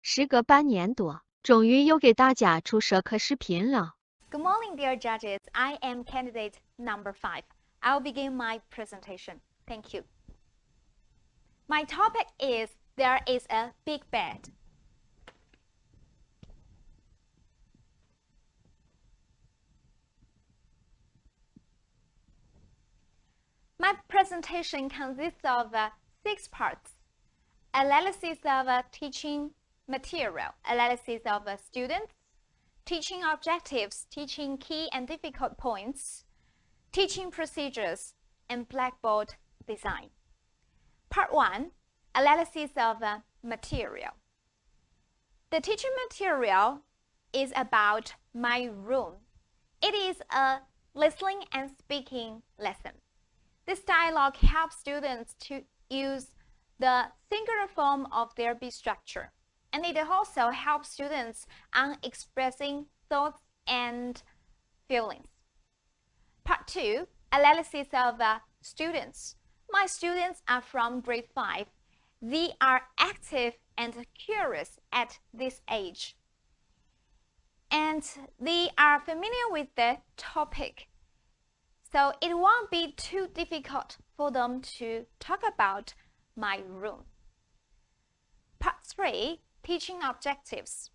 时隔8年多，终于又给大家出社课视频了。 Good morning, dear judges. I am candidate number 5. I'll begin my presentation. Thank you. My topic is there is a big bed. My presentation consists of 6 parts. Analysis of teaching material, analysis of students, teaching objectives, teaching key and difficult points, teaching procedures, and blackboard design. Part 1, analysis of material. The teaching material is about my room. It is a listening and speaking lesson. This dialogue helps students to use the singular form of their be structure, and it also helps students on expressing thoughts and feelings. Part 2, analysis of students. My students are from grade 5. They are active and curious at this age, and they are familiar with the topic. So it won't be too difficult for them to talk about my room. Part 3, teaching objectives.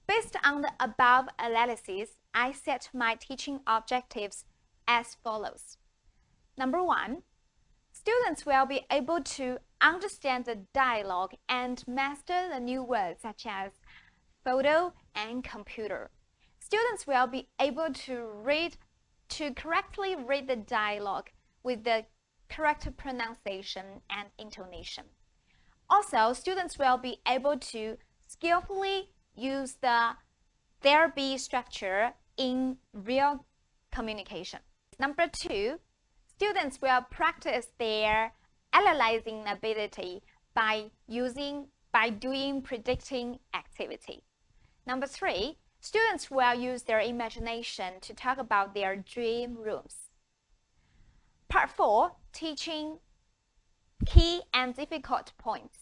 Based on the above analysis, I set my teaching objectives as follows. Number 1, students will be able to understand the dialogue and master the new words such as photo and computer. Students will be able to correctly read the dialogue with the correct pronunciation and intonation. Also, students will be able to skillfully use their be structure in real communication. Number 2, students will practice their analyzing ability by doing predicting activity. Number 3, students will use their imagination to talk about their dream rooms. Part 4, teaching key and difficult points.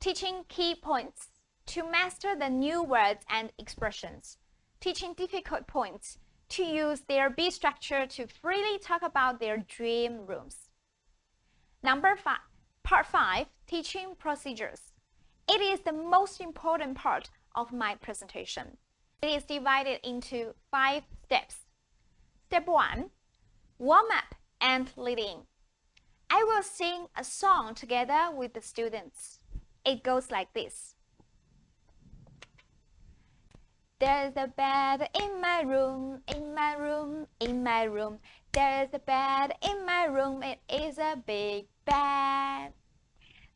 Teaching key points to master the new words and expressions. Teaching difficult points to use their be structure to freely talk about their dream rooms. Part 5, teaching procedures. It is the most important part of my presentation. It is divided into 5 steps. Step 1, warm up and lead in. I will sing a song together with the students. It goes like this. There's a bed in my room, in my room, in my room. There's a bed in my room, it is a big bed.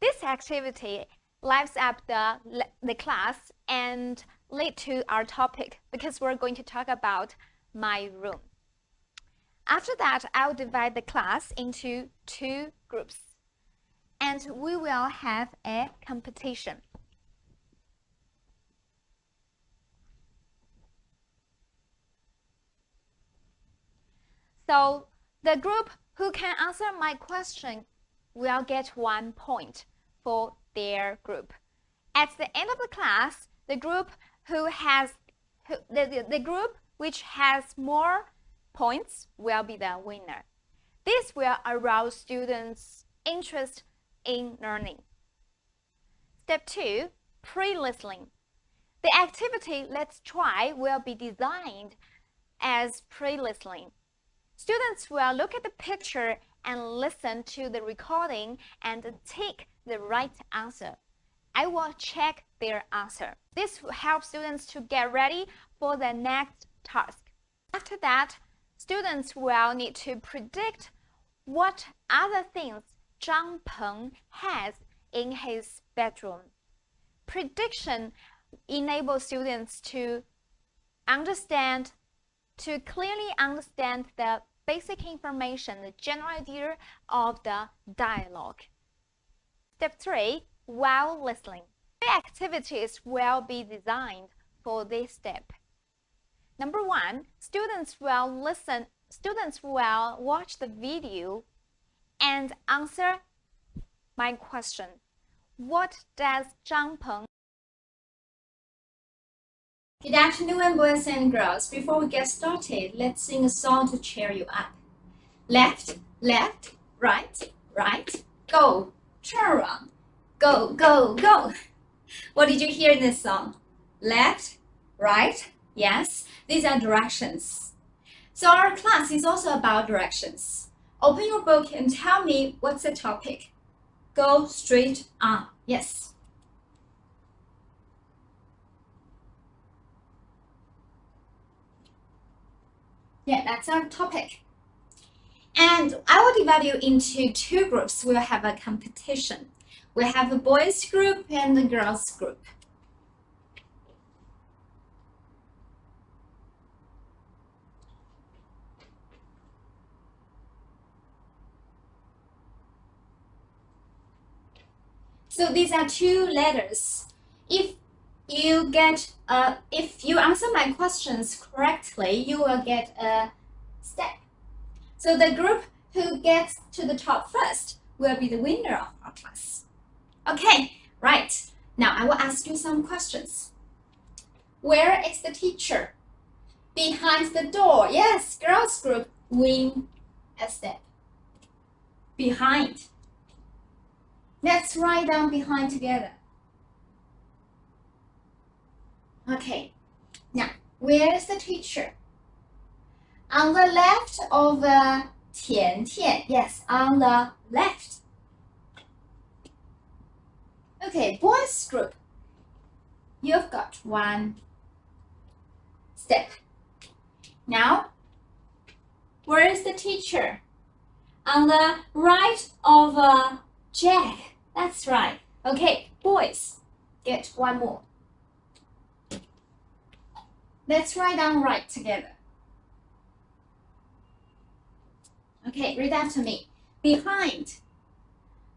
This activity lives up the class and lead to our topic because we're going to talk about my room. After that, I'll divide the class into 2 groups and we will have a competition. So the group who can answer my question will get 1 point for their group. At the end of the class, the group which has more points will be the winner. This will arouse students' interest in learning. Step 2, pre-listening. The activity Let's Try will be designed as pre-listening. Students will look at the picture and listen to the recording and take the right answer. I will check their answer. This will help students to get ready for the next task. After that, students will need to predict what other things Zhang Peng has in his bedroom. Prediction enables students to clearly understand the basic information, the general idea of the dialogue. Step 3, while listening. The activities will be designed for this step. Number 1, students will watch the video and answer my question. What does Zhang Peng Good afternoon, boys and girls. Before we get started, let's sing a song to cheer you up. Left, left, right, right, go. Turn around. Go, go, go. What did you hear in this song? Left, right, yes, these are directions. So our class is also about directions. Open your book and tell me what's the topic. Go straight on, yes. Yeah, that's our topic. And I will divide you into two groups. We'll have a competition. We'll have a boys group and a girls group. So these are two letters. If you answer my questions correctly, you will get a step. So the group who gets to the top first will be the winner of our class. Okay, right. Now I will ask you some questions. Where is the teacher? Behind the door. Yes, girls group win a step. Behind. Let's write down behind together. Okay, now where is the teacher? On the left of Tian Tian. Yes, on the left. Okay, boys group. You've got one step. Now, where is the teacher? On the right of Jack. That's right. Okay, boys, get one more. Let's write down right together. Okay, read after me. Behind,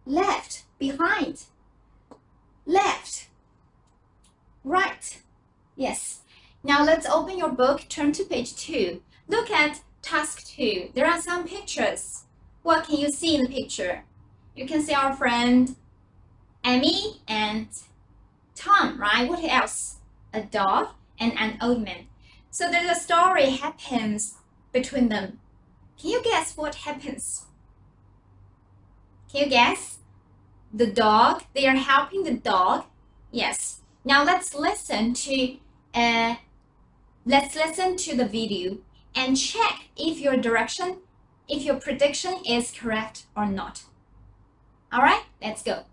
left, behind, left, right. Yes. Now let's open your book, turn to page 2. Look at task 2. There are some pictures. What can you see in the picture? You can see our friend Amy and Tom, right? What else? A dog and an old man. So there's a story happens between them. Can you guess what happens? Can you guess? The dog, they are helping the dog. Yes. Now let's listen to the video and check if your prediction is correct or not. All right, let's go.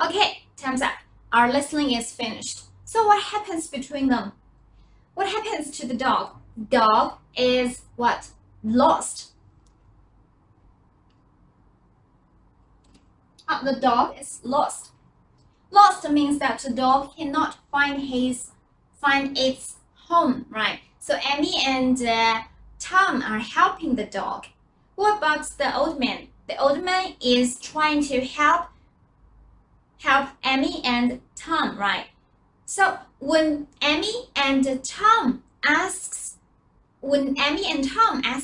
Okay, time's up. Our listening is finished. So what happens between them? What happens to the dog? Dog is what? Lost. The dog is lost. Lost means that the dog cannot find its home, right? So Amy and Tom are helping the dog. What about the old man? The old man is trying to help Amy and Tom, right? So when Amy and Tom ask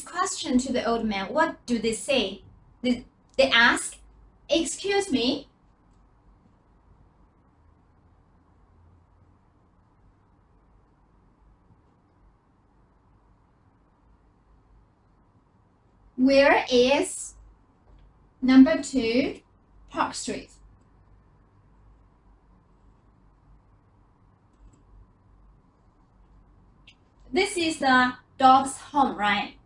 question to the old man, what do they say? They ask, "Excuse me, where is number 2 Park Street?" This is the dog's home, right?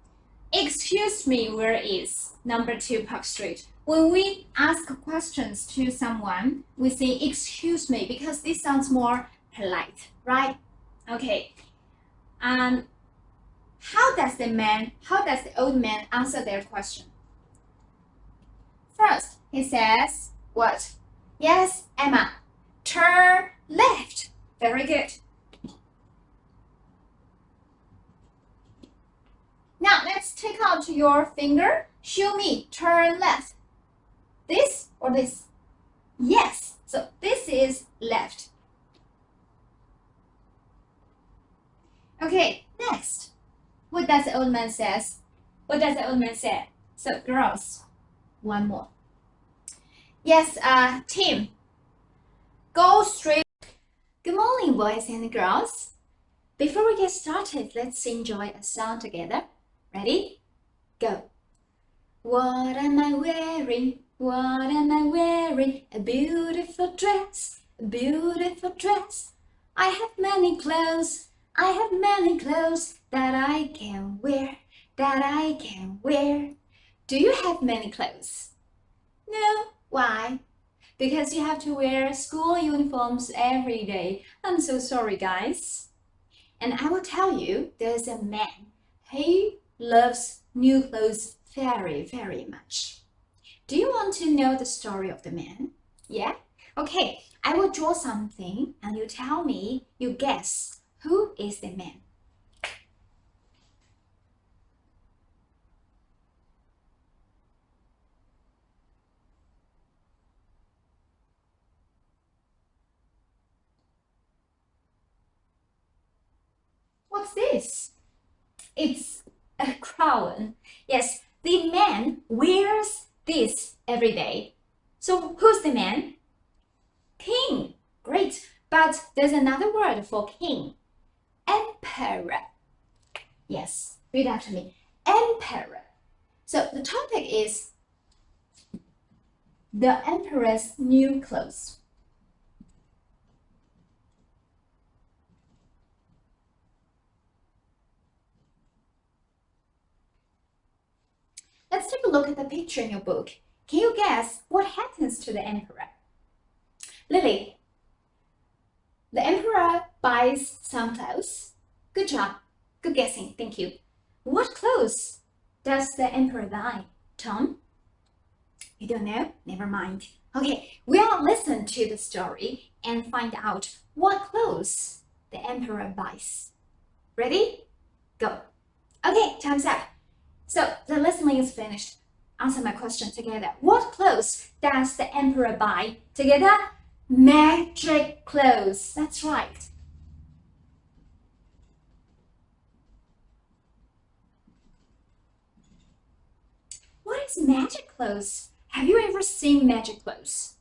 Excuse me, where is number 2 Park Street? When we ask questions to someone, we say excuse me because this sounds more polite, right? Okay. How does the old man answer their question? First, he says, what? Yes, Emma, turn left. Very good. Now, let's take out your finger. Show me, turn left. This or this? Yes, so this is left. Okay, next. What does the old man say? So, girls, one more. Yes, Tim, go straight. Good morning, boys and girls. Before we get started, let's enjoy a song together. Ready? Go. What am I wearing? What am I wearing? A beautiful dress, a beautiful dress. I have many clothes, I have many clothes that I can wear, that I can wear. Do you have many clothes? No. Why? Because you have to wear school uniforms every day. I'm so sorry, guys. And I will tell you, there's a man. He loves new clothes very, very much. Do you want to know the story of the man? Yeah? Okay, I will draw something and you tell me, you guess, who is the man? What's this? It's a crown. Yes, the man wears this every day. So who's the man? King. Great. But there's another word for king. Emperor. Yes, read after me. Emperor. So the topic is the emperor's new clothes. Let's take a look at the picture in your book. Can you guess what happens to the emperor? Lily, the emperor buys some clothes. Good job. Good guessing. Thank you. What clothes does the emperor buy? Tom? You don't know? Never mind. Okay, we'll listen to the story and find out what clothes the emperor buys. Ready? Go. Okay, time's up. So the listening is finished. Answer my question together. What clothes does the emperor buy? Together, magic clothes. That's right. What is magic clothes? Have you ever seen magic clothes?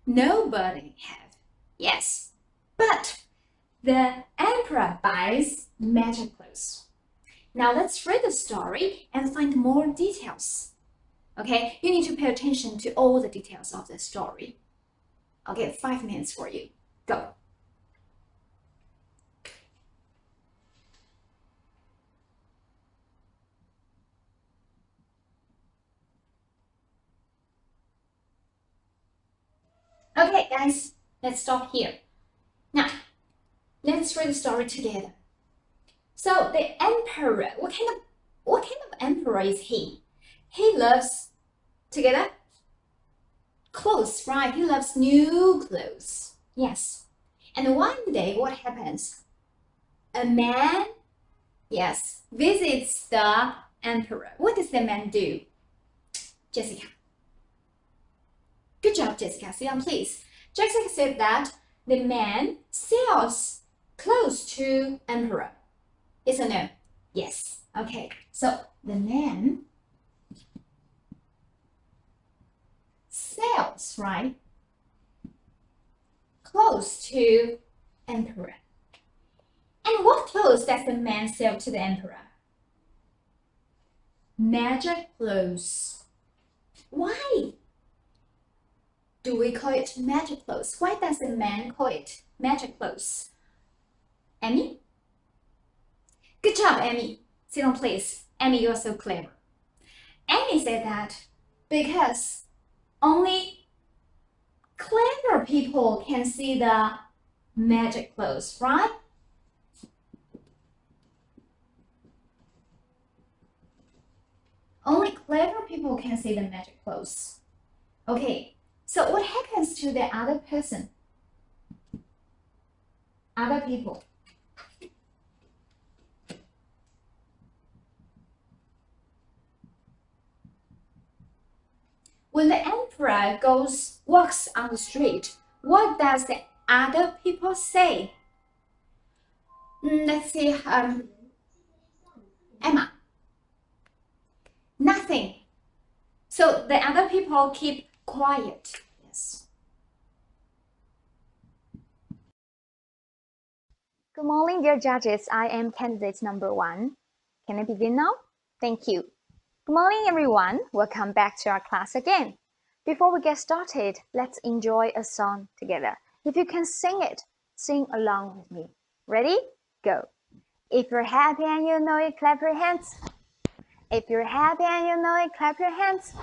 Nobody have. Yes, but the emperor buys magic clothes. Now let's read the story and find more details. Okay, you need to pay attention to all the details of the story. Okay, 5 minutes for you. Go. Okay, guys, let's stop here. Now, let's read the story together. So the emperor, what kind of emperor is he? He loves, together, clothes, right? He loves new clothes. Yes. And one day, what happens? A man, yes, visits the emperor. What does the man do? Jessica. Good job, Jessica. Sit down, please. Jessica said that the man sells clothes to emperor. Yes or no? Yes. Okay. So the man sells, right? Clothes to emperor. And what clothes does the man sell to the emperor? Magic clothes. Why do we call it magic clothes? Why does the man call it magic clothes? Emmy? Good job, Emmy. Sit down, please. Emmy, you're so clever. Emmy said that because only clever people can see the magic clothes, right? Only clever people can see the magic clothes. Okay, so what happens to the other person? Other people. When the emperor walks on the street, what does the other people say? Let's see, Emma. Nothing. So the other people keep quiet. Yes. Good morning, dear judges. I am candidate number 1. Can I begin now? Thank you. Good morning, everyone. Welcome back to our class again. Before we get started, let's enjoy a song together. If you can sing it, sing along with me. Ready? Go. If you're happy and you know it, clap your hands. If you're happy and you know it, clap your hands.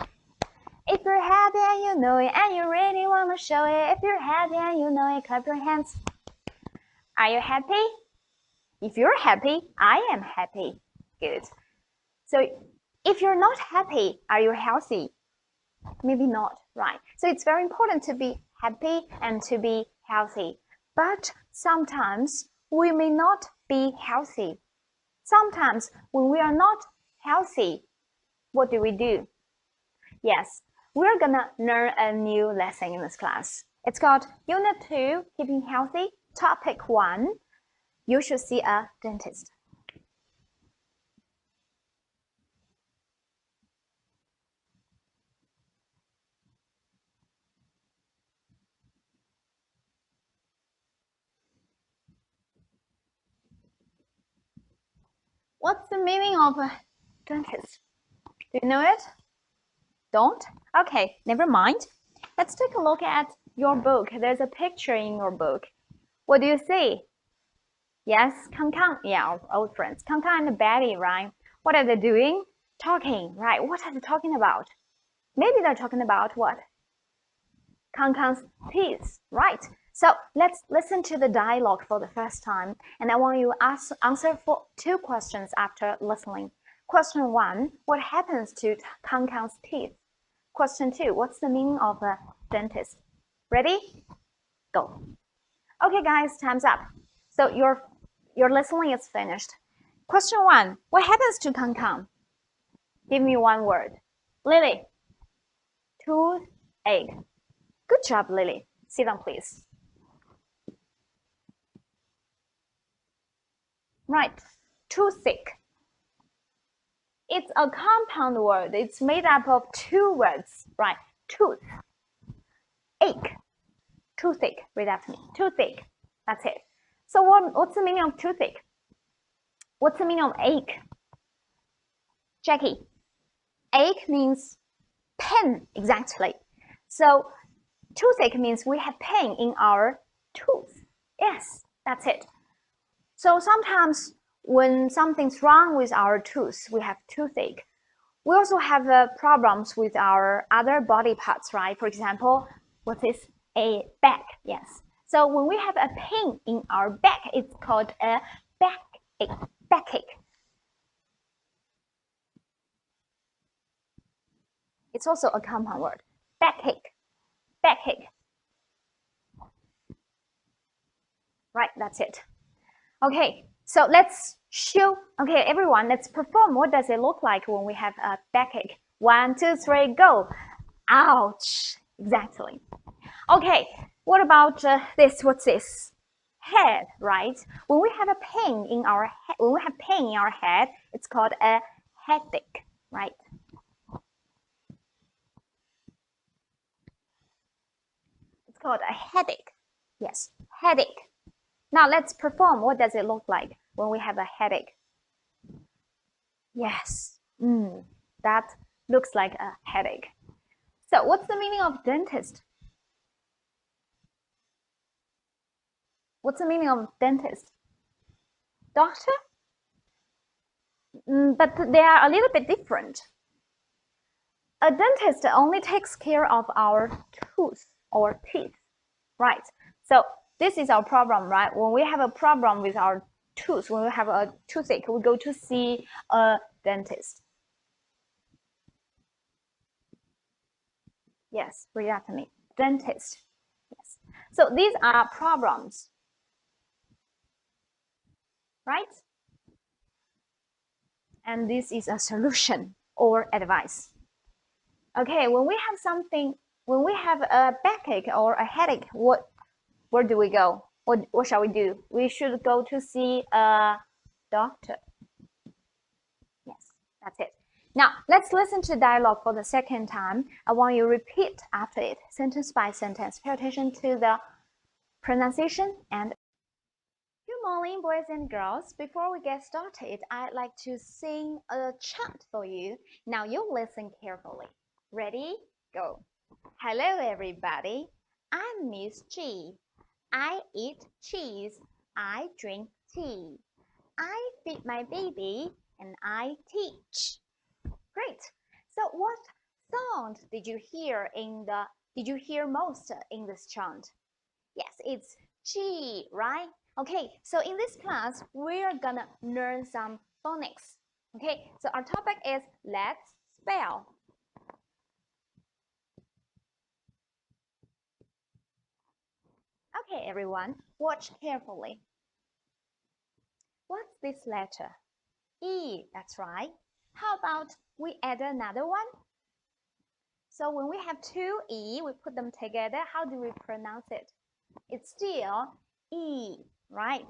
If you're happy and you know it and you really want to show it, if you're happy and you know it, clap your hands. Are you happy? If you're happy, I am happy. Good. So if you're not happy, are you healthy? Maybe not, right? So it's very important to be happy and to be healthy. But sometimes we may not be healthy. Sometimes when we are not healthy, what do? Yes, we're gonna learn a new lesson in this class. It's called Unit 2, Keeping Healthy. Topic 1, you should see a dentist. What's the meaning of a dentist? Do you know it? Don't? Okay, never mind. Let's take a look at your book. There's a picture in your book. What do you see? Yes, Kang, yeah, our old friends. Kang and Betty, right? What are they doing? Talking, right? What are they talking about? Maybe they're talking about what? Kang's teeth, right? So let's listen to the dialogue for the first time, and I want you to answer for 2 questions after listening. Question 1, what happens to Kang's teeth? Question 2, what's the meaning of a dentist? Ready? Go. Okay, guys, time's up. So your listening is finished. Question 1, what happens to Kang? Give me one word. Lily. Toothache. Good job, Lily. Sit down, please. Right, toothache. It's a compound word. It's made up of 2 words, right? Tooth, ache, toothache. Read after me. Toothache. That's it. So what's the meaning of toothache? What's the meaning of ache? Jackie. Ache means pain, exactly. So toothache means we have pain in our tooth. Yes, that's it. So sometimes when something's wrong with our tooth, we have toothache. We also have problems with our other body parts, right? For example, what is a back? Yes. So when we have a pain in our back, it's called a backache. Backache. It's also a compound word. Backache. Backache. Right, that's it. Okay, so let's show. Okay, everyone, let's perform. What does it look like when we have a backache? 1, 2, 3, go. Ouch. Exactly. Okay, what about this? What's this? Head, right? When we have a pain in our head, when we have pain in our head, it's called a headache, right? It's called a headache. Yes, headache. Now let's perform. What does it look like when we have a headache? Yes, that looks like a headache. So what's the meaning of dentist? What's the meaning of dentist? Doctor? But they are a little bit different. A dentist only takes care of our tooth or teeth, right? So this is our problem, right? When we have a problem with our tooth, when we have a toothache, we go to see a dentist. Yes, read after me. Dentist. Yes. So these are problems, right? And this is a solution or advice. Okay, when we have something, when we have a backache or a headache, where do we go? What shall we do? We should go to see a doctor. Yes, that's it. Now, let's listen to dialogue for the second time. I want you to repeat after it, sentence by sentence. Pay attention to the pronunciation and Good morning, boys and girls. Before we get started, I'd like to sing a chant for you. Now you listen carefully. Ready? Go. Hello, everybody. I'm Miss G. I eat cheese. I drink tea. I feed my baby and I teach. Great. So what sound did you hear most in this chant? Yes, it's G, right? Okay, so in this class, we're gonna learn some phonics. Okay, so our topic is let's spell. Okay, everyone, watch carefully. What's this letter? E, that's right. How about we add another one? So when we have two E, we put them together. How do we pronounce it? It's still E, right?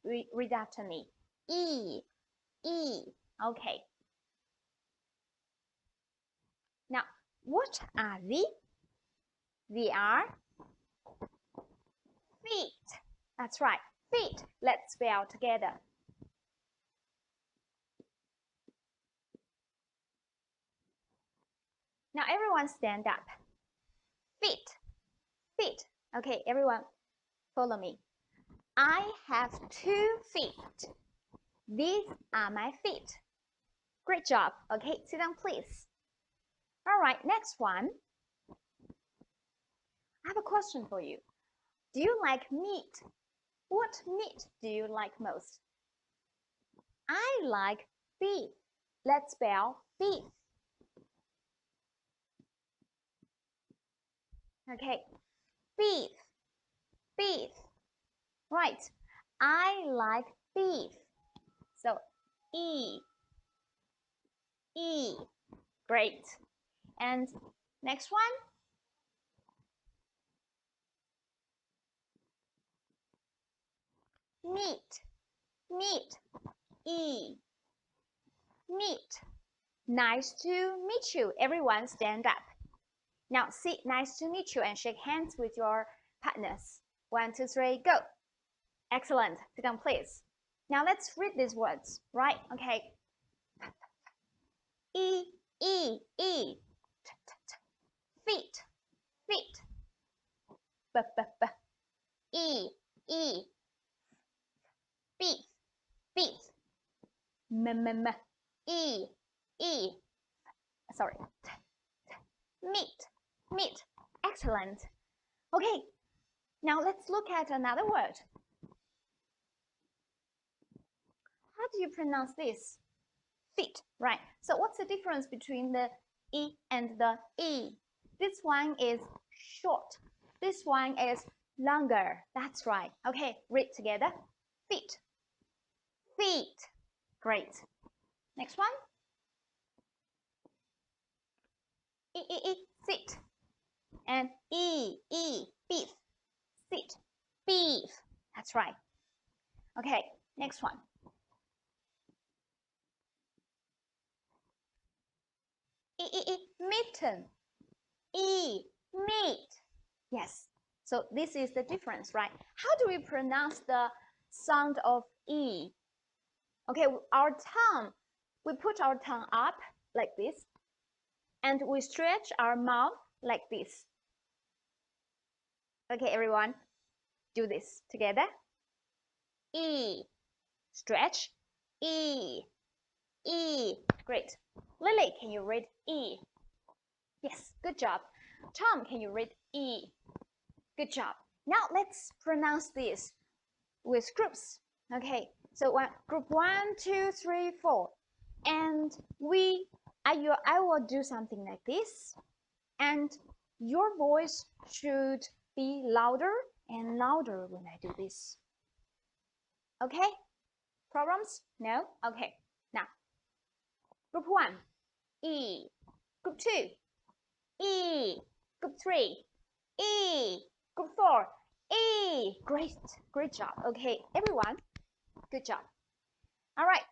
Read after me. E, E. Okay. Now, what are they? They are feet. That's right, feet. Let's spell together. Now, everyone stand up. Feet, feet. Okay, everyone follow me. I have 2 feet. These are my feet. Great job. Okay, sit down, please. All right, next one. I have a question for you. Do you like meat? What meat do you like most? I like beef. Let's spell beef. Okay, beef, beef. Right, I like beef. So, E, E. Great. And next one. Meat, meat. E, meat. Nice to meet you. Everyone stand up. Now, say nice to meet you and shake hands with your partners. 1, 2, 3, go. Excellent. Sit down, please. Now, let's read these words, right? Okay. E, E, E. Feet, feet. B, B, B. E, E. Beef, beef. M, M, M. E, E. Sorry. Meat, meat. Excellent. Okay, now let's look at another word. How do you pronounce this? Feet, right? So what's the difference between the E and the E? This one is short. This one is longer. That's right. Okay, read together. Feet, feet. Great. Next one. E, E, E, sit. And E, E, beef. Sit, beef. That's right. Okay, next one. E, E, E, mitten. E, meat. Yes, so this is the difference, right? How do we pronounce the sound of E? Okay, our tongue, we put our tongue up like this, and we stretch our mouth like this. Okay, everyone, do this together. E, stretch, E, E. Great. Lily, can you read E? Yes, good job. Tom, can you read E? Good job. Now let's pronounce this with groups. Okay, so group 1, 2, 3, 4. And I will do something like this. And your voice should be louder and louder when I do this. Okay? Problems? No? Okay. Now, group 1, E. Group 2, E. Group 3, E. Group 4, E. Great job. Okay, everyone, good job. All right,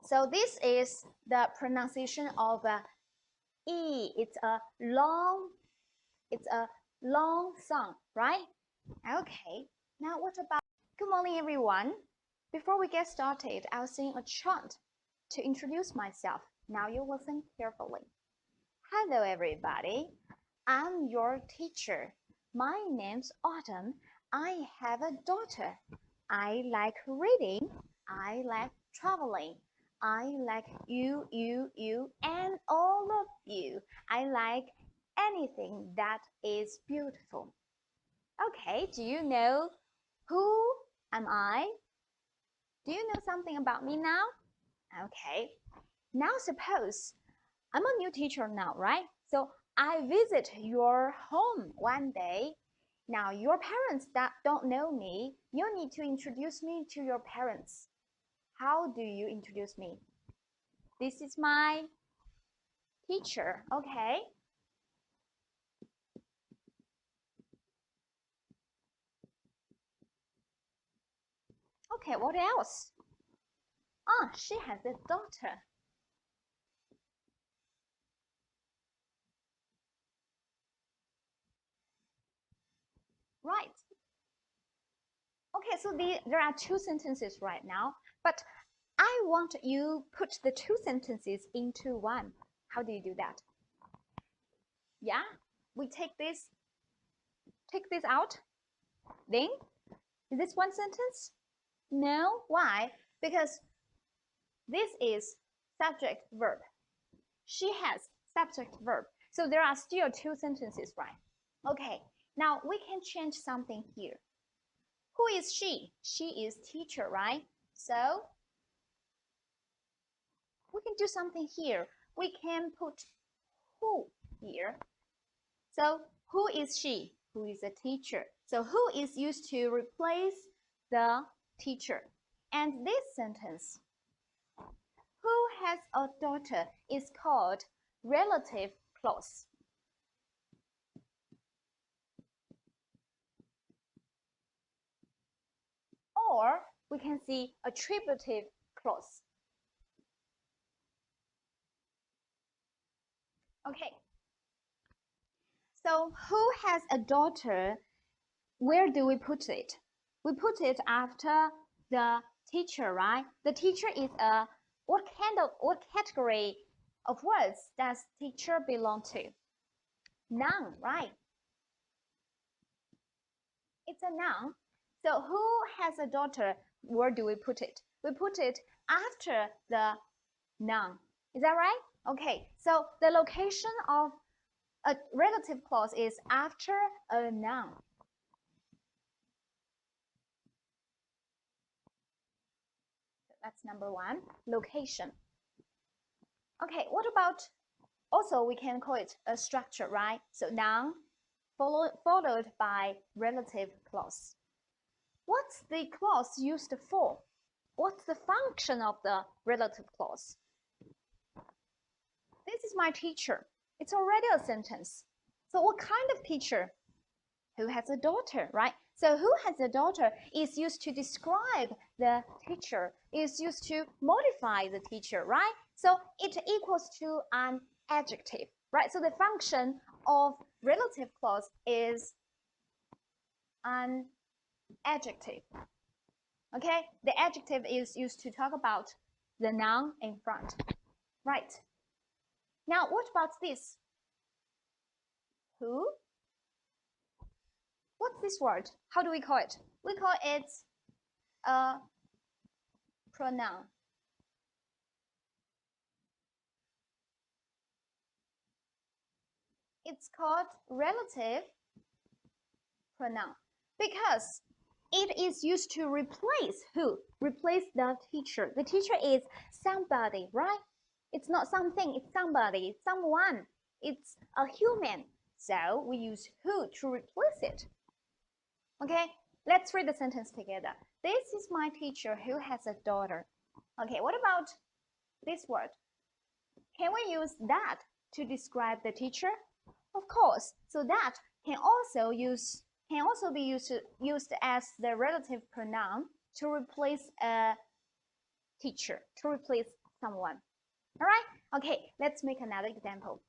so this is the pronunciation of E. It's a long sound, right? Okay, now what about Good morning, everyone. Before we get started, I'll sing a chant to introduce myself. Now you listen carefully. Hello, everybody. I'm your teacher. My name's Autumn. I have a daughter. I like reading. I like traveling. I like you, and all of you. I like anything that is beautiful. Okay, do you know who am I? Do you know something about me now? Okay. Now suppose I'm a new teacher now, right? So I visit your home one day. Now your parents that don't know me, you need to introduce me to your parents. How do you introduce me? This is my teacher, okay? Okay, what else? Ah, she has a daughter. Right. Okay, so there are two sentences right now, but I want you put the two sentences into one. How do you do that? Yeah, we take this out. Then, is this one sentence? No, why? Because this is subject verb. She has subject verb. So there are still two sentences, right? Okay, now we can change something here. Who is she? She is teacher, right? So we can do something here. We can put who here. So who is she? Who is a teacher? So who is used to replace the teacher. And this sentence, who has a daughter, is called relative clause. Or we can see attributive clause. Okay. So who has a daughter? Where do we put it? We put it after the teacher, right? The teacher is what category of words does teacher belong to? Noun, right? It's a noun. So who has a daughter? Where do we put it? We put it after the noun. Is that right? Okay, so the location of a relative clause is after a noun. That's number one, location. Okay, what about, also we can call it a structure, right? So noun followed by relative clause. What's the clause used for? What's the function of the relative clause? This is my teacher. It's already a sentence. So what kind of teacher? Who has a daughter, right? So who has a daughter is used to describe the teacher, is used to modify the teacher, right? So it equals to an adjective, right? So the function of relative clause is an adjective. Okay, the adjective is used to talk about the noun in front, right? Now, what about this? Who? What's this word? How do we call it? We call it a pronoun. It's called relative pronoun because it is used to replace who? Replace the teacher. The teacher is somebody, right? It's not something, it's somebody, someone. It's a human. So we use who to replace it. Okay, let's read the sentence together. This is my teacher who has a daughter. Okay, what about this word? Can we use that to describe the teacher? Of course. So that can also be used as the relative pronoun to replace a teacher, to replace someone. All right? Okay, let's make another example.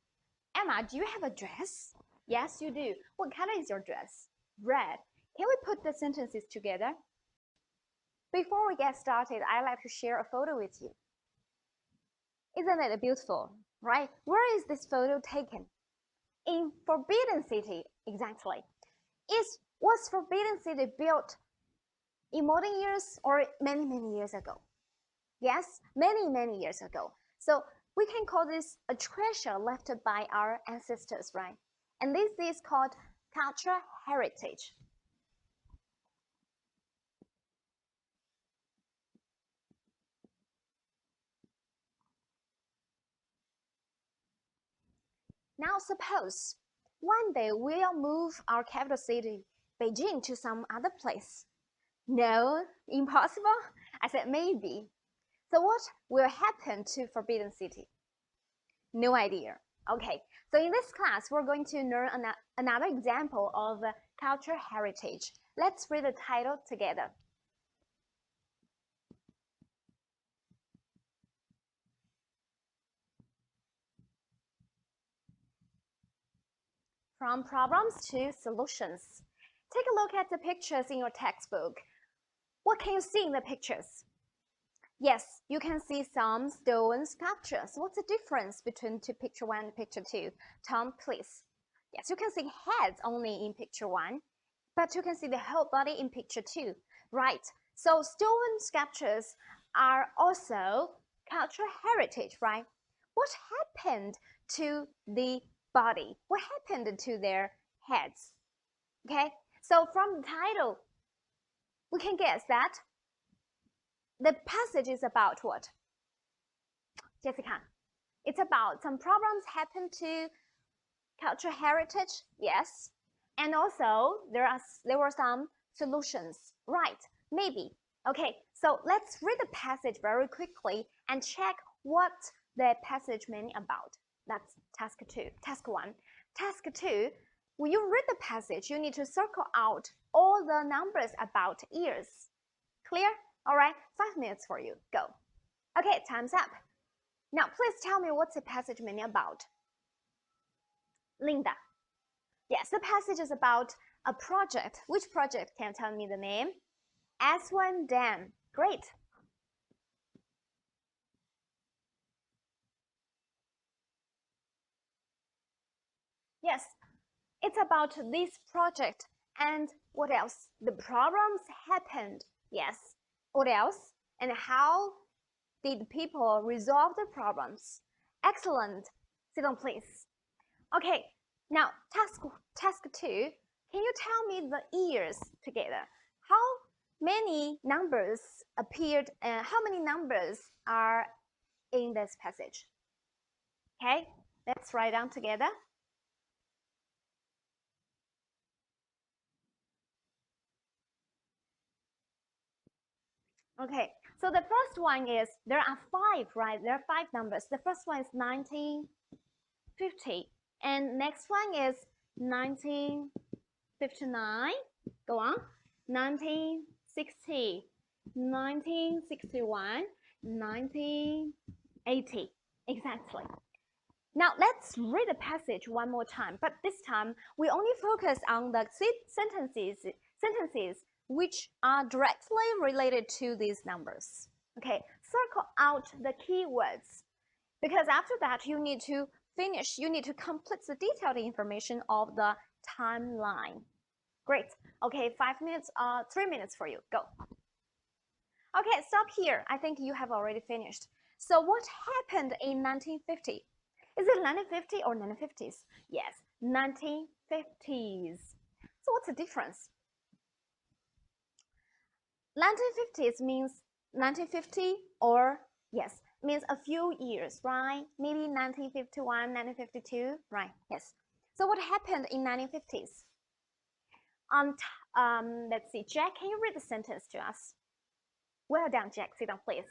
Emma, do you have a dress? Yes, you do. What color is your dress? Red. Can we put the sentences together? Before we get started, I'd like to share a photo with you. Isn't it beautiful, right? Where is this photo taken? In Forbidden City, exactly. Was Forbidden City built in modern years or many, many years ago? Yes, many, many years ago. So we can call this a treasure left by our ancestors, right? And this is called cultural heritage. Now suppose one day we'll move our capital city, Beijing, to some other place. No, impossible? I said maybe. So what will happen to Forbidden City? No idea. Okay, so in this class, we're going to learn another example of cultural heritage. Let's read the title together. From problems to solutions. Take a look at the pictures in your textbook. What can you see in the pictures? Yes, you can see some stone sculptures. What's the difference between picture 1 and picture 2? Tom, please. Yes, you can see heads only in picture 1, but you can see the whole body in picture 2. Right, so stone sculptures are also cultural heritage, right? What happened to the body? What happened to their heads? Okay, so from the title, we can guess that the passage is about what? Jessica, it's about some problems happen to cultural heritage, yes, and also there were some solutions, right? Maybe. Okay, so let's read the passage very quickly and check what the passage meant about. That's task 2. Task 1. Task 2, when you read the passage, you need to circle out all the numbers about ears. Clear? All right, 5 minutes for you. Go. Okay, time's up. Now, please tell me what's the passage meaning about. Linda. Yes, the passage is about a project. Which project? Can you tell me the name? Aswan Dam. Great. Yes, it's about this project. And what else? The problems happened. Yes. What else? And how did people resolve the problems? Excellent. Sit down, please. Okay, now task 2. Can you tell me the years together? How many numbers appeared and how many numbers are in this passage? Okay, let's write down together. Okay, so the first one is, there are 5, right? There are 5 numbers. The first one is 1950, and next one is 1959. Go on. 1960, 1961, 1980. Exactly. Now let's read the passage one more time, but this time we only focus on the sentences which are directly related to these numbers. Okay, circle out the keywords, because after that you need to complete the detailed information of the timeline. Great. Okay, 5 minutes, 3 minutes for you. Go. Okay, stop here. I think you have already finished. So what happened in 1950? Is it 1950 or 1950s? Yes, 1950s. So what's the difference? 1950s means 1950 or, yes, means a few years, right? Maybe 1951, 1952, right? Yes. So what happened in 1950s? Let's see, Jack, can you read the sentence to us? Well done, Jack. Sit down, please.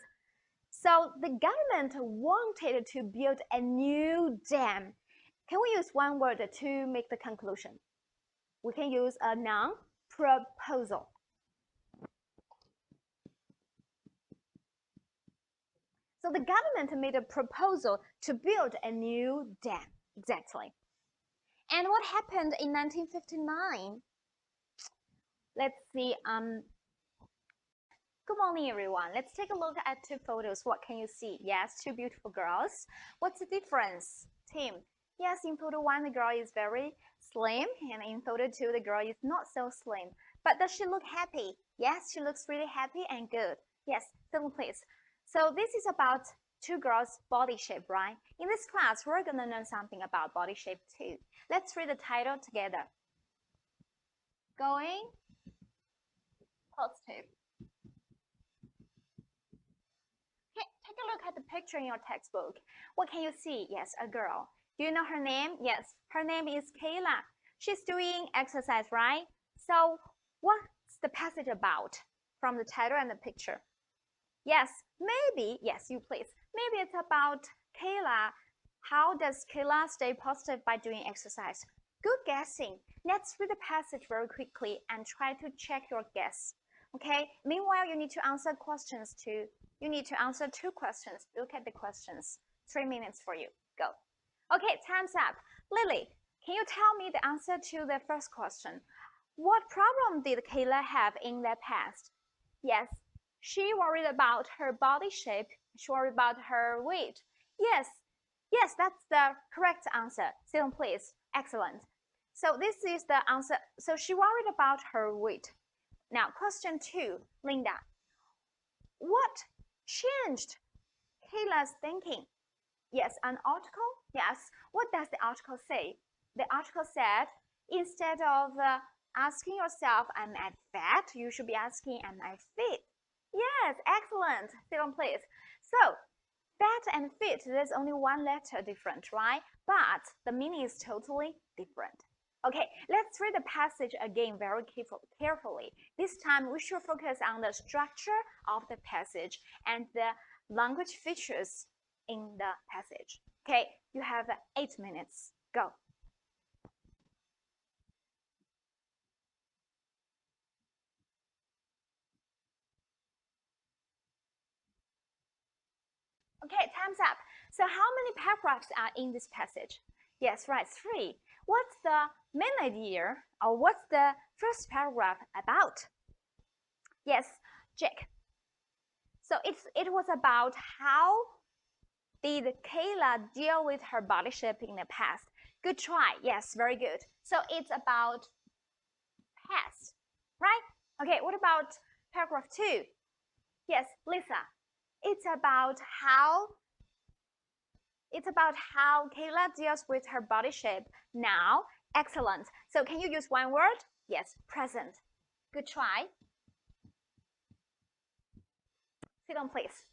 So the government wanted to build a new dam. Can we use one word to make the conclusion? We can use a noun, proposal. So the government made a proposal to build a new dam. Exactly. And what happened in 1959? Let's see. Good morning, everyone. Let's take a look at two photos. What can you see? Yes, two beautiful girls. What's the difference? Tim. Yes, in photo 1, the girl is very slim, and in photo 2, the girl is not so slim. But does she look happy? Yes, she looks really happy and good. Yes, second please. So this is about two girls' body shape, right? In this class, we're gonna learn something about body shape too. Let's read the title together. Going positive. Okay, take a look at the picture in your textbook. What can you see? Yes, a girl. Do you know her name? Yes, her name is Kayla. She's doing exercise, right? So what's the passage about from the title and the picture? Yes, maybe, yes, you please. Maybe it's about Kayla. How does Kayla stay positive by doing exercise? Good guessing. Let's read the passage very quickly and try to check your guess. Okay, meanwhile, you need to answer questions too. You need to answer 2 questions. Look at the questions. 3 minutes for you. Go. Okay, time's up. Lily, can you tell me the answer to the first question? What problem did Kayla have in the past? Yes, she worried about her body shape. She worried about her weight. Yes, that's the correct answer. Sit down, please. Excellent. So this is the answer. So she worried about her weight. Now, question 2, Linda. What changed Kayla's thinking? Yes, an article? Yes. What does the article say? The article said, instead of asking yourself, am I fat? You should be asking, am I fit? Yes, excellent. Sit down, please. So, fat and fit, there's only one letter different, right? But the meaning is totally different. Okay, let's read the passage again very carefully. This time, we should focus on the structure of the passage and the language features in the passage. Okay, you have 8 minutes. Go. Okay, time's up. So how many paragraphs are in this passage? Yes, right, 3. What's the main idea, or what's the first paragraph about? Yes, Jack. So it was about how did Kayla deal with her body shape in the past. Good try. Yes, very good. So it's about past, right? Okay, what about paragraph 2? Yes, Lisa. It's about how Kayla deals with her body shape now. Excellent. So can you use one word? Yes, present. Good try. Sit down, please.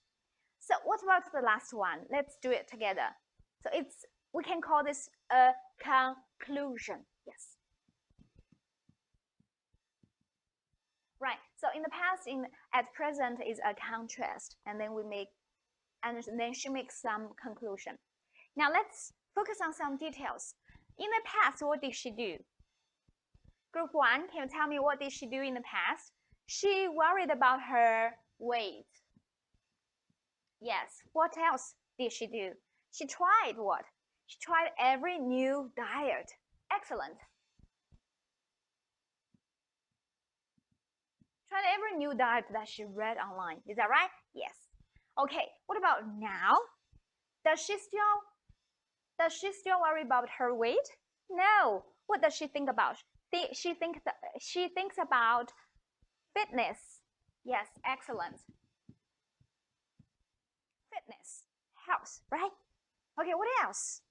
So what about the last one? Let's do it together. So we can call this a conclusion. Yes. Right. So in the past, at present is a contrast, and then then she makes some conclusion. Now let's focus on some details. In the past, what did she do? Group 1, can you tell me what did she do in the past? She worried about her weight. Yes. What else did she do? She tried what? She tried every new diet. Excellent. Tried every new diet that she read online. Is that right? Yes. Okay. What about now? Does she still worry about her weight? No. What does she think about? She thinks about fitness. Yes, excellent. Fitness, health, right? Okay, what else?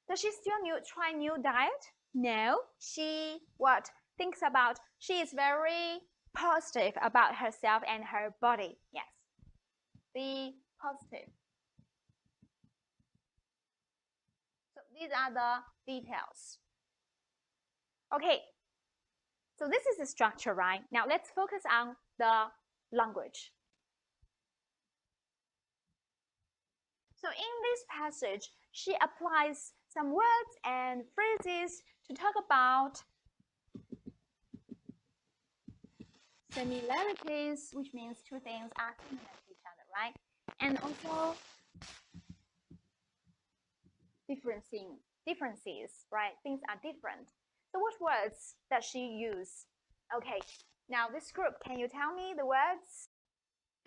Does she still try new diet? No. She she is very positive about herself and her body. Yes. Be positive. So these are the details. Okay. So this is the structure, right? Now let's focus on the language. So in this passage, she applies some words and phrases to talk about similarities, which means two things are similar to each other, right? And also differences, right? Things are different. So what words does she use? Okay, now this group, can you tell me the words?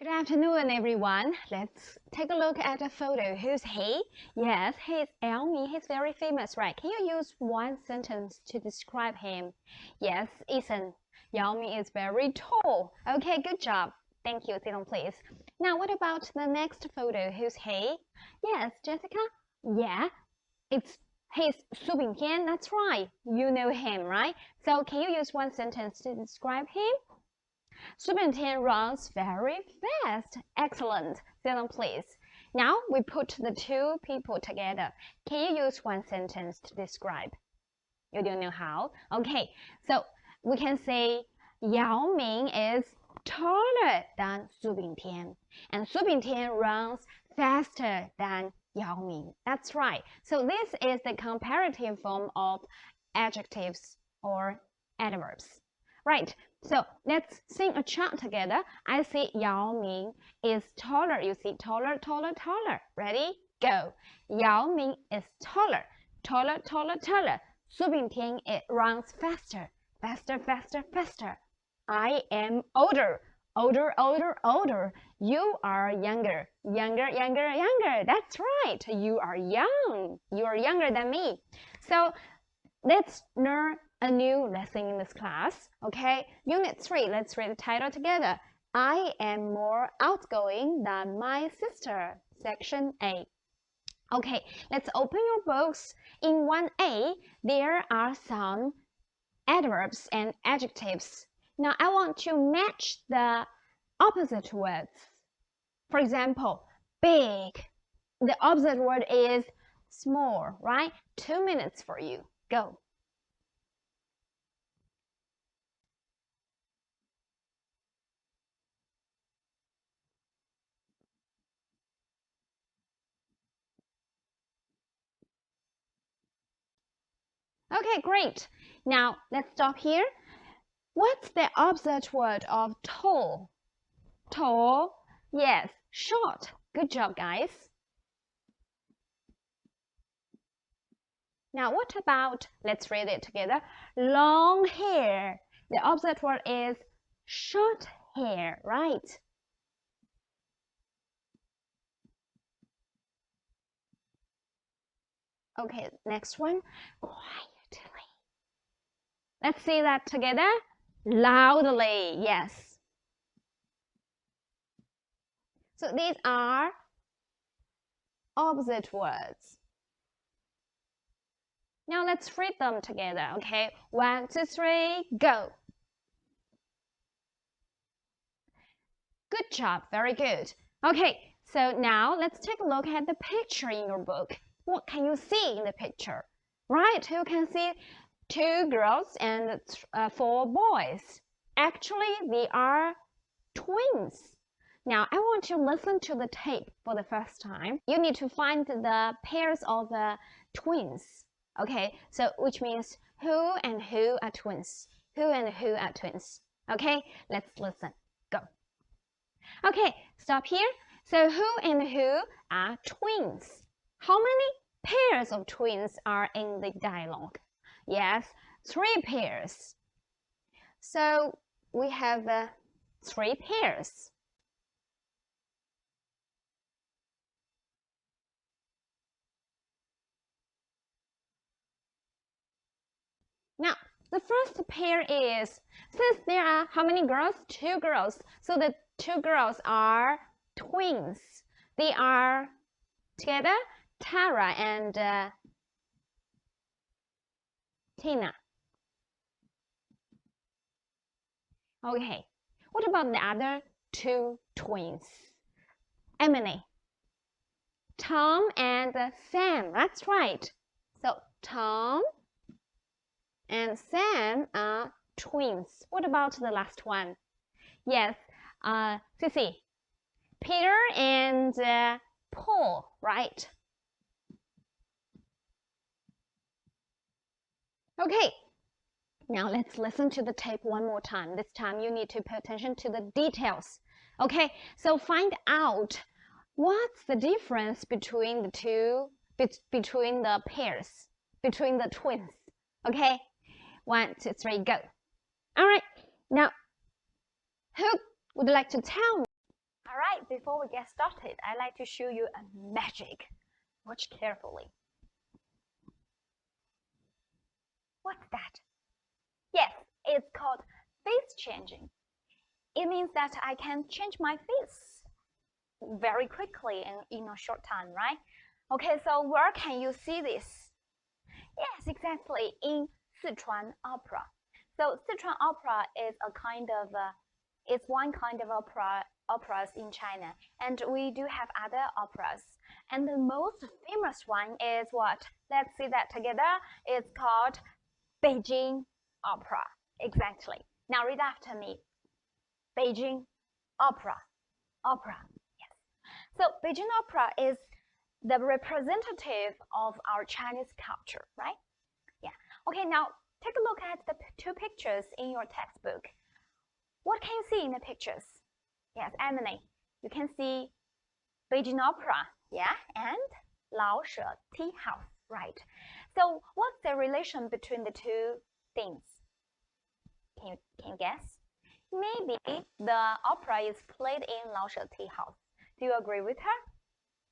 Good afternoon, everyone. Let's take a look at a photo. Who's he? Yes, he's Elmi. He's very famous, right? Can you use one sentence to describe him? Yes, Ethan. Elmi is very tall. Okay, good job. Thank you. Sit down, please. Now, what about the next photo? Who's he? Yes, Jessica. Yeah, he's Su Bingtian. That's right. You know him, right? So, can you use one sentence to describe him? Su Bingtian runs very fast. Excellent. Sit down, please. Now we put the two people together. Can you use one sentence to describe? You don't know how? Okay, so we can say Yao Ming is taller than Su Bingtian, and Su Bingtian runs faster than Yao Ming. That's right. So this is the comparative form of adjectives or adverbs. Right, so let's sing a chant together. I say Yao Ming is taller. You see taller, taller, taller. Ready? Go. Yao Ming is taller, taller, taller, taller. Su Bingtian, it runs faster, faster, faster, faster. I am older, older, older, older. You are younger, younger, younger, younger. That's right. You are young. You are younger than me. So let's learn a new lesson in this class. Okay, Unit 3. Let's read the title together. I am more outgoing than my sister. Section A. Okay, let's open your books. In 1A, there are some adverbs and adjectives. Now, I want to match the opposite words. For example, big. The opposite word is small, right? 2 minutes for you. Go. Okay, great. Now, let's stop here. What's the opposite word of tall? Tall. Yes, short. Good job, guys. Now, what about, let's read it together, long hair. The opposite word is short hair, right? Okay, next one, quietly. Let's say that together. Loudly, yes. So these are opposite words. Now let's read them together, okay? 1, 2, 3, go. Good job, very good. Okay, so now let's take a look at the picture in your book. What can you see in the picture? Right, you can see 2 girls and 4 boys. Actually, they are twins. Now, I want to listen to the tape for the first time. You need to find the pairs of the twins. Okay, so which means who and who are twins? Who and who are twins? Okay, let's listen. Go. Okay, stop here. So who and who are twins? How many pairs of twins are in the dialogue? Yes, 3 pairs. So we have 3 pairs. Now, the first pair is, since there are how many girls? 2 girls. So the 2 girls are twins. They are together, Tara and Tina. Okay, what about the other 2 twins? Emily. Tom and Sam. That's right. So Tom and Sam are twins. What about the last one? Yes, Sissy. Peter and Paul, right? Okay, now let's listen to the tape one more time. This time you need to pay attention to the details. Okay, so find out what's the difference between between the pairs, between the twins. Okay, 1, 2, 3, go. All right, now who would like to tell me? All But before we get started, I'd like to show you a magic. Watch carefully. What's that? Yes, it's called face changing. It means that I can change my face very quickly and in a short time, right? Okay, so where can you see this? Yes, exactly, in Sichuan opera. So Sichuan opera is it's one kind of operas in China, and we do have other operas. And the most famous one is what? Let's see that together. It's called Beijing opera. Exactly. Now read after me. Beijing opera. Opera. Yes. So Beijing opera is the representative of our Chinese culture, right? Yeah. Okay, now take a look at the two pictures in your textbook. What can you see in the pictures? Yes, Emily, you can see Beijing opera, yeah, and Lao She Tea House, right? So what's the relation between the two things? Can you guess? Maybe the opera is played in Lao She Tea House. Do you agree with her?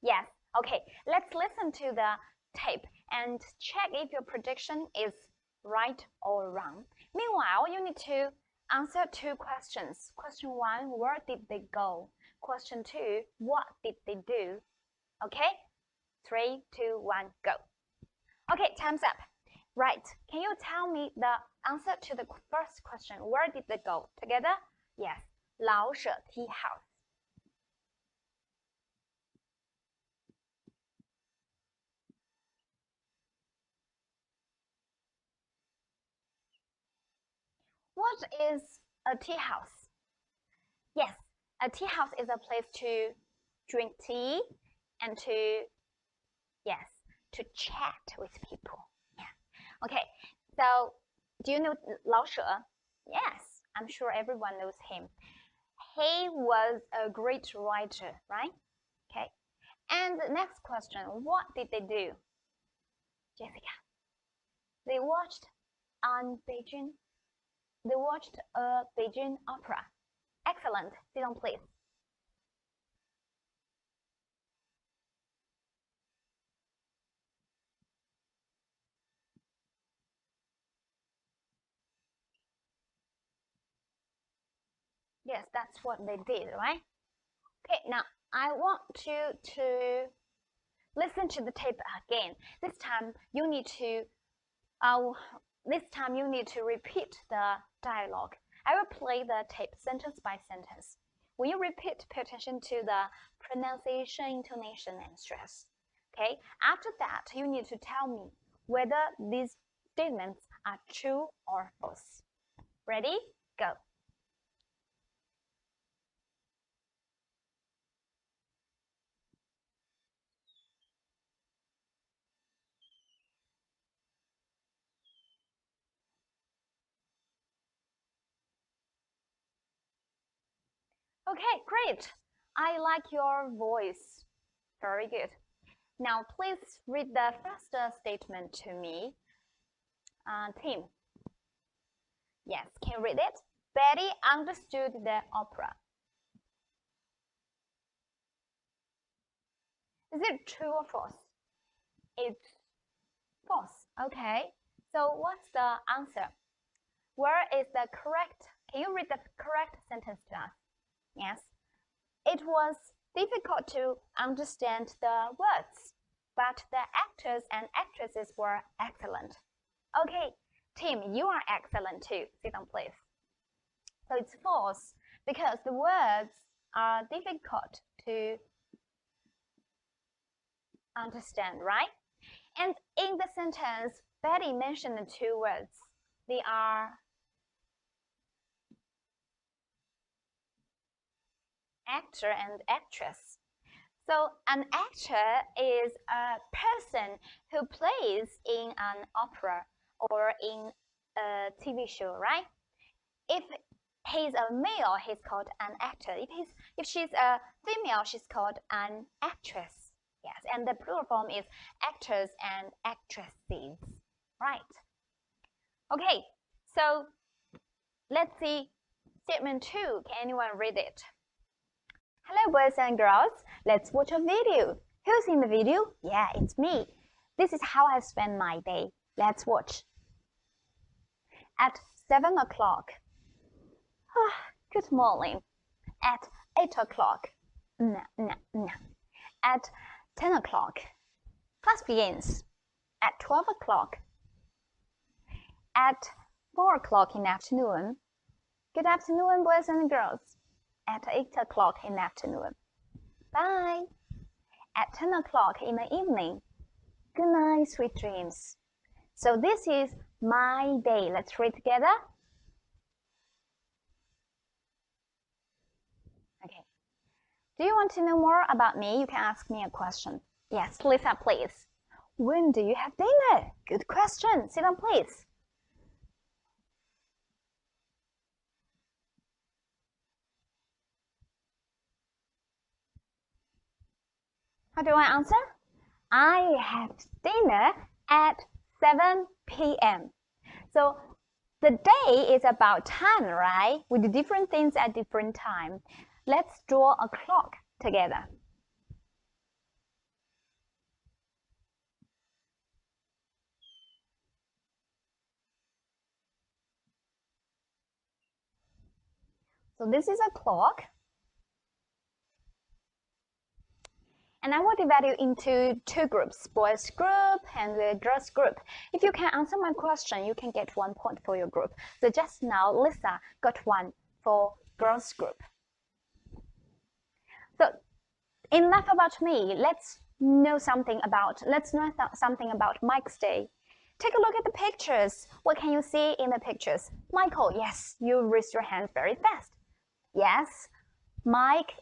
Yes. Okay, let's listen to the tape and check if your prediction is right or wrong. Meanwhile, you need to answer two questions. Question 1, where did they go? Question 2, what did they do? Okay? 3, 2, 1, go. Okay, time's up. Right, can you tell me the answer to the first question? Where did they go? Together? Yes, Lao She Tea House. What is a tea house? Yes, a tea house is a place to drink tea and to chat with people. Yeah. Okay, so do you know Lao She? Yes, I'm sure everyone knows him. He was a great writer, right? Okay. And the next question, what did they do? Jessica. They watched a Beijing opera. Excellent. Sit down, please. Yes, that's what they did, right? Okay, now I want you to listen to the tape again. This time you need to repeat the dialogue. I will play the tape sentence by sentence. When you repeat, pay attention to the pronunciation, intonation, and stress. Okay? After that, you need to tell me whether these statements are true or false. Ready? Go. Okay, great. I like your voice. Very good. Now, please read the first statement to me. Tim. Yes, can you read it? Betty understood the opera. Is it true or false? It's false. Okay. So what's the answer? Where is the correct? Can you read the correct sentence to us? Yes. It was difficult to understand the words, but the actors and actresses were excellent. Okay, Tim, you are excellent too. Sit down, please. So it's false because the words are difficult to understand, right? And in the sentence, Betty mentioned the two words. They are actor and actress. So an actor is a person who plays in an opera or in a TV show, right? If he's a male, he's called an actor. If she's a female, she's called an actress. Yes, and the plural form is actors and actresses, right? Okay, so let's see statement 2. Can anyone read it? Hello boys and girls, let's watch a video. Who's in the video? Yeah, it's me. This is how I spend my day. Let's watch. At 7 o'clock. Good morning. At 8 o'clock. At 10 o'clock. Class begins. At 12 o'clock. At 4 o'clock in the afternoon. Good afternoon, boys and girls. At 8 o'clock in the afternoon. Bye. At 10 o'clock in the evening. Good night, sweet dreams. So this is my day. Let's read together. Okay. Do you want to know more about me? You can ask me a question. Yes, Lisa, please. When do you have dinner? Good question. Sit down, please. How do I answer? I have dinner at 7 p.m. So the day is about time, right? We do different things at different time. Let's draw a clock together. So this is a clock. And I will divide you into two groups, boys group and the girls group. If you can answer my question, you can get 1 point for your group. So just now, Lisa got 1 for girls group. So enough about me. Let's know something about Mike's day. Take a look at the pictures. What can you see in the pictures? Michael, yes, you raise your hand very fast. Yes, Mike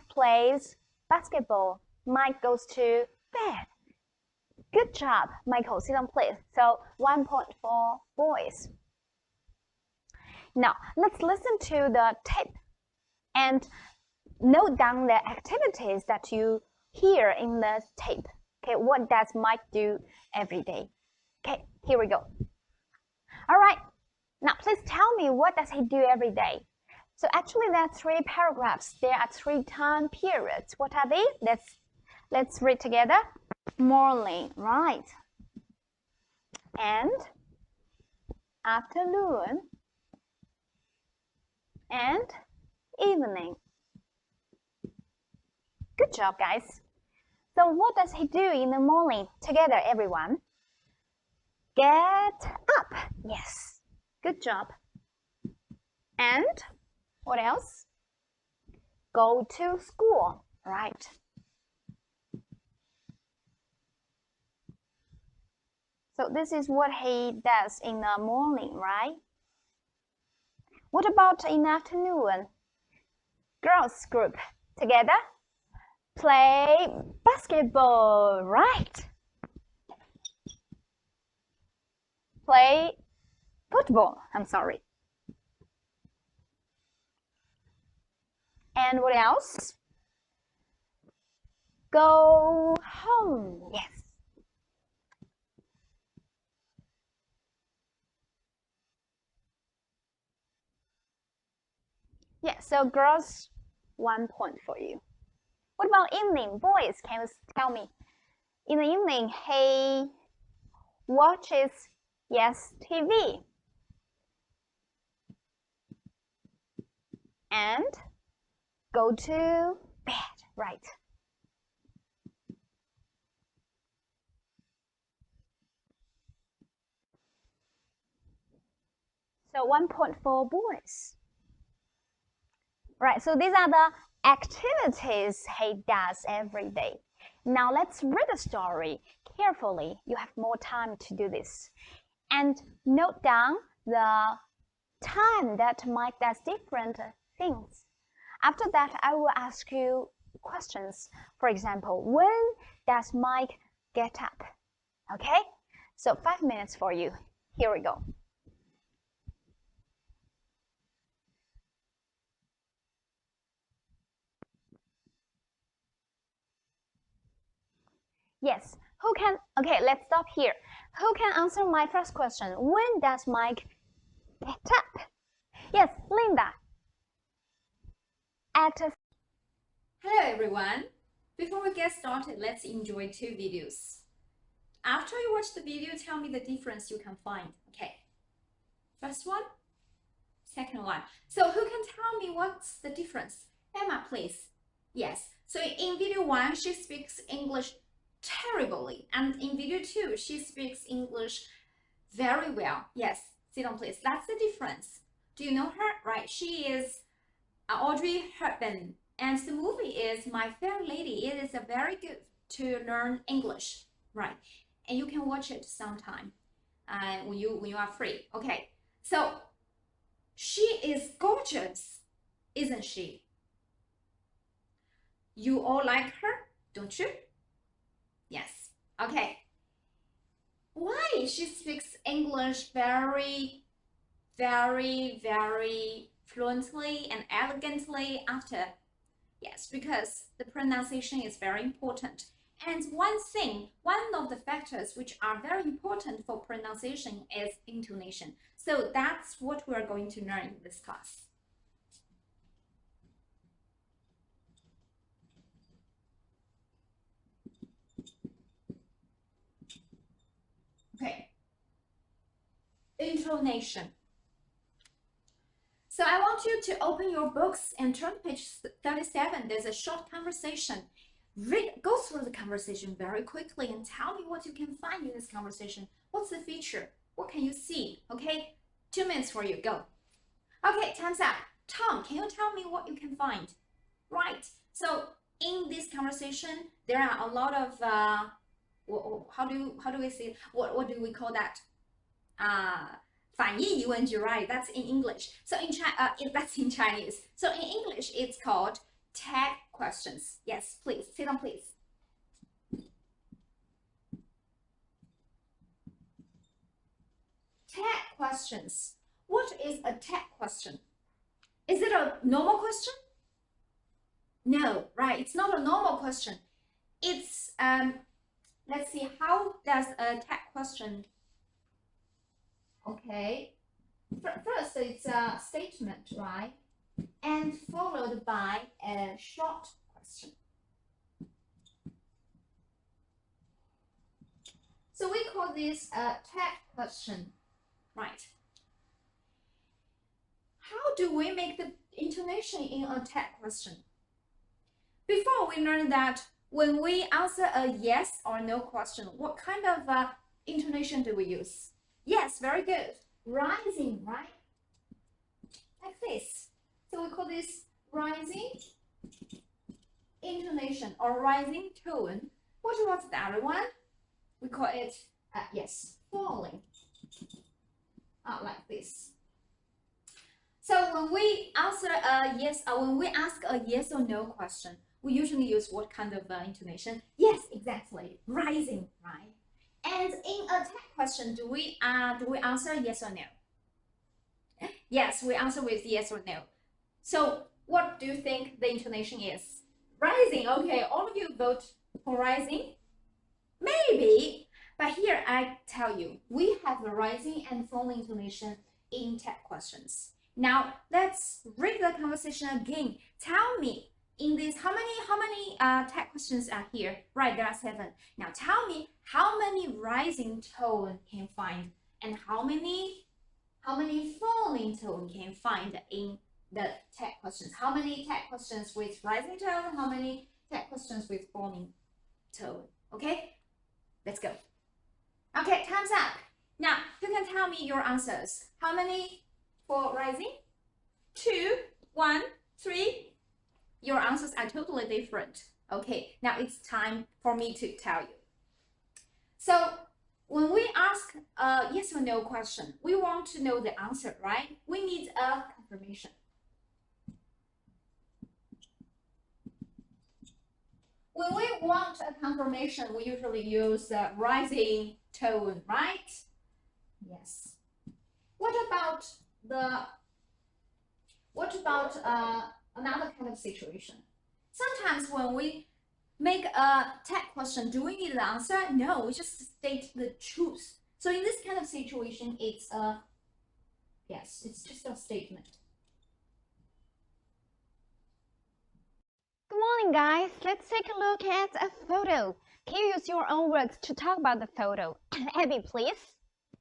plays basketball. Mike goes to bed. Good job, Michael. Sit down, please. So 1 point for boys. Now, let's listen to the tape and note down the activities that you hear in the tape. Okay, what does Mike do every day? Okay, here we go. All right. Now, please tell me, what does he do every day? So actually, there are 3 paragraphs. There are 3 time periods. What are they? Let's read together. Morning, right? And afternoon and evening. Good job, guys. So what does he do in the morning? Together, everyone. Get up. Yes. Good job. And what else? Go to school, right? So this is what he does in the morning, right? What about in the afternoon? Girls group together. Play basketball, right? Play football, I'm sorry. And what else? Go home, yes. Yeah, so girls, 1 point for you. What about evening? Boys, can you tell me? In the evening, he watches, yes, TV. And go to bed, right? So 1 point for boys. Right, so these are the activities he does every day. Now let's read the story carefully. You have more time to do this. And note down the time that Mike does different things. After that, I will ask you questions. For example, when does Mike get up? Okay? So 5 minutes for you. Here we go. Yes. Okay, let's stop here. Who can answer my first question? When does Mike get up? Yes, Linda. At Hello everyone! Before we get started, let's enjoy two videos. After you watch the video, tell me the difference you can find. Okay. First one, second one. So who can tell me what's the difference? Emma, please. Yes. So in video 1, she speaks English terribly. And in video 2, she speaks English very well. Yes. Sit down, please. That's the difference. Do you know her? Right. She is Audrey Hepburn. And the movie is My Fair Lady. It is a very good to learn English. Right. And you can watch it sometime when you are free. Okay. So she is gorgeous, isn't she? You all like her, don't you? Yes. Okay. Why she speaks English very fluently and elegantly after? Yes, because the pronunciation is very important. And one of the factors which are very important for pronunciation is intonation. So that's what we're going to learn in this class. Okay. Intonation. So I want you to open your books and turn to page 37. There's a short conversation. Go through the conversation very quickly and tell me what you can find in this conversation. What's the feature? What can you see? Okay, 2 minutes for you. Go. Okay, time's up. Tom, can you tell me what you can find? Right. So in this conversation, there are a lot of how do we say, what do we call that? 反义疑问句, right? That's in English. So that's in Chinese. So in English, it's called tag questions. Yes, please sit down, please. Tag questions. What is a tag question? Is it a normal question? No, right? It's not a normal question. It's let's see, how does a tag question? Okay. First, it's a statement, right? And followed by a short question. So we call this a tag question, right? How do we make the intonation in a tag question? Before we learn that when we answer a yes or no question, what kind of intonation do we use? Yes, very good. Rising, right? Like this. So we call this rising intonation or rising tone. What was the other one? We call it, yes, falling. Like this. So when we answer a yes, when we ask a yes or no question, we usually use what kind of intonation? Yes, exactly, rising, right? And in a tag question, do we answer yes or no? Yes, we answer with yes or no. So what do you think the intonation is? Rising. Okay, all of you vote for rising? Maybe, but here I tell you, we have a rising and falling intonation in tag questions. Now let's read the conversation again. Tell me, in this, how many tag questions are here? Right, there are 7. Now tell me how many rising tone can you find, and how many falling tone can you find in the tag questions? How many tag questions with rising tone? How many tag questions with falling tone? Okay, let's go. Okay, time's up. Now you can tell me your answers. How many for rising? 2, 1, 3. Your answers are totally different. Okay, now it's time for me to tell you. So when we ask a yes or no question, we want to know the answer, right? We need a confirmation. When we want a confirmation, we usually use rising tone, right? Yes. What about another kind of situation? Sometimes when we make a tag question, do we need the answer? No, we just state the truth. So in this kind of situation, it's just a statement. Good morning, morning, guys. Let's take a look at a photo. Can you use your own words to talk about the photo? Abby, please.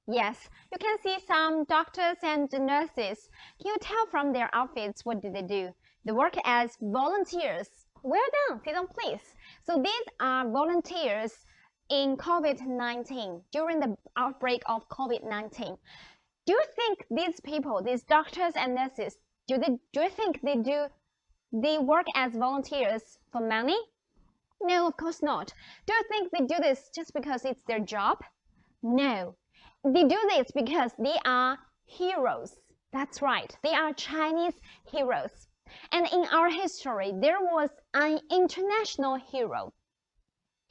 Yes, you can see some doctors and nurses. Can you tell from their outfits what did they do? They work as volunteers. Well done. Sit down, please. So these are volunteers in COVID-19, during the outbreak of COVID-19. Do you think these people, these doctors and nurses, do you think they work as volunteers for money? No, of course not. Do you think they do this just because it's their job? No. They do this because they are heroes. That's right. They are Chinese heroes. And in our history, there was an international hero.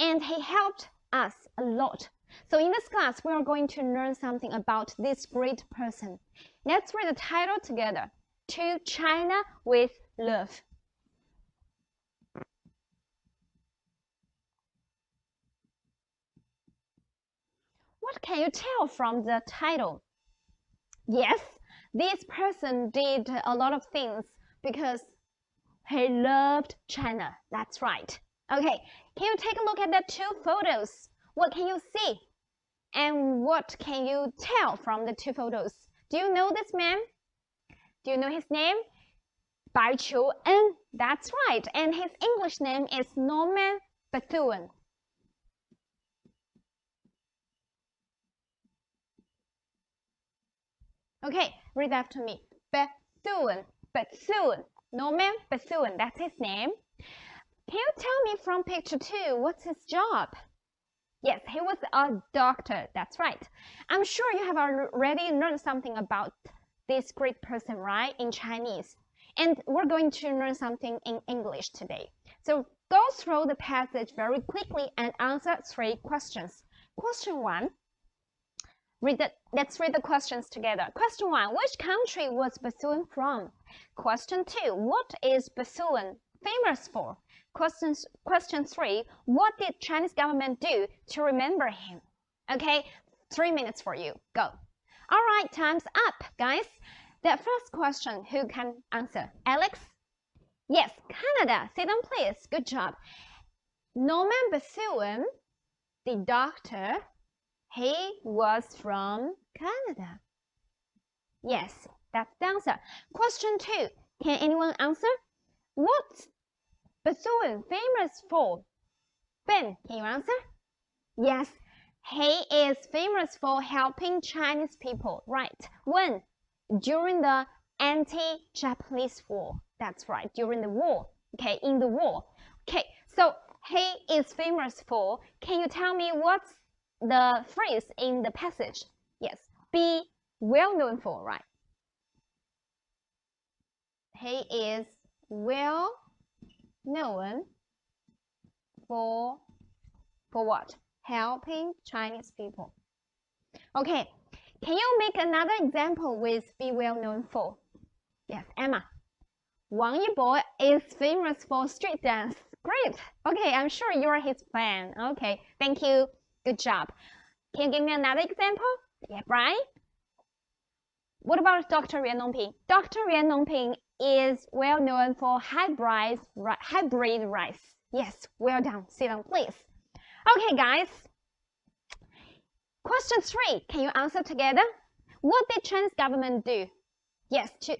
And he helped us a lot. So in this class, we are going to learn something about this great person. Let's read the title together. To China with Love. What can you tell from the title? Yes, this person did a lot of things because he loved China. That's right. Okay, can you take a look at the two photos? What can you see? And what can you tell from the two photos? Do you know this man? Do you know his name? Bai Qiu-en. That's right. And his English name is Norman Bethune. Okay, read after me. Bethune. Bethune. Norman Bethune. That's his name. Can you tell me from picture 2, what's his job? Yes, he was a doctor. That's right. I'm sure you have already learned something about this great person, right, in Chinese. And we're going to learn something in English today. So go through the passage very quickly and answer 3 questions. Question 1. Let's read the questions together. Question 1. Which country was Bethune from? Question 2. What is Bethune famous for? Question 3. What did Chinese government do to remember him? Okay, 3 minutes for you. Go. All right, time's up, guys. The first question, who can answer? Alex? Yes, Canada. Sit down, please. Good job. Norman Bethune, the doctor, he was from Canada. Yes, that's the answer. Question 2. Can anyone answer? What's Bethune famous for? Ben, can you answer? Yes, he is famous for helping Chinese people. Right. When? During the anti-Japanese war. That's right, during the war. Okay, in the war. Okay, so he is famous for. Can you tell me what's the phrase in the passage? Yes, be well known for, right? He is well known for what? Helping Chinese people. Okay, can you make another example with be well known for? Yes, Emma. Wang Yibo is famous for street dance. Great. Okay, I'm sure you're his fan. Okay, thank you. Good job. Can you give me another example? Yeah, Brian. What about Dr. Yuan Nongping? Dr. Yuan Nongping is well known for hybrid rice. Yes, well done. Sit down, please. Okay, guys. Question 3. Can you answer together? What did Chinese government do? Yes, the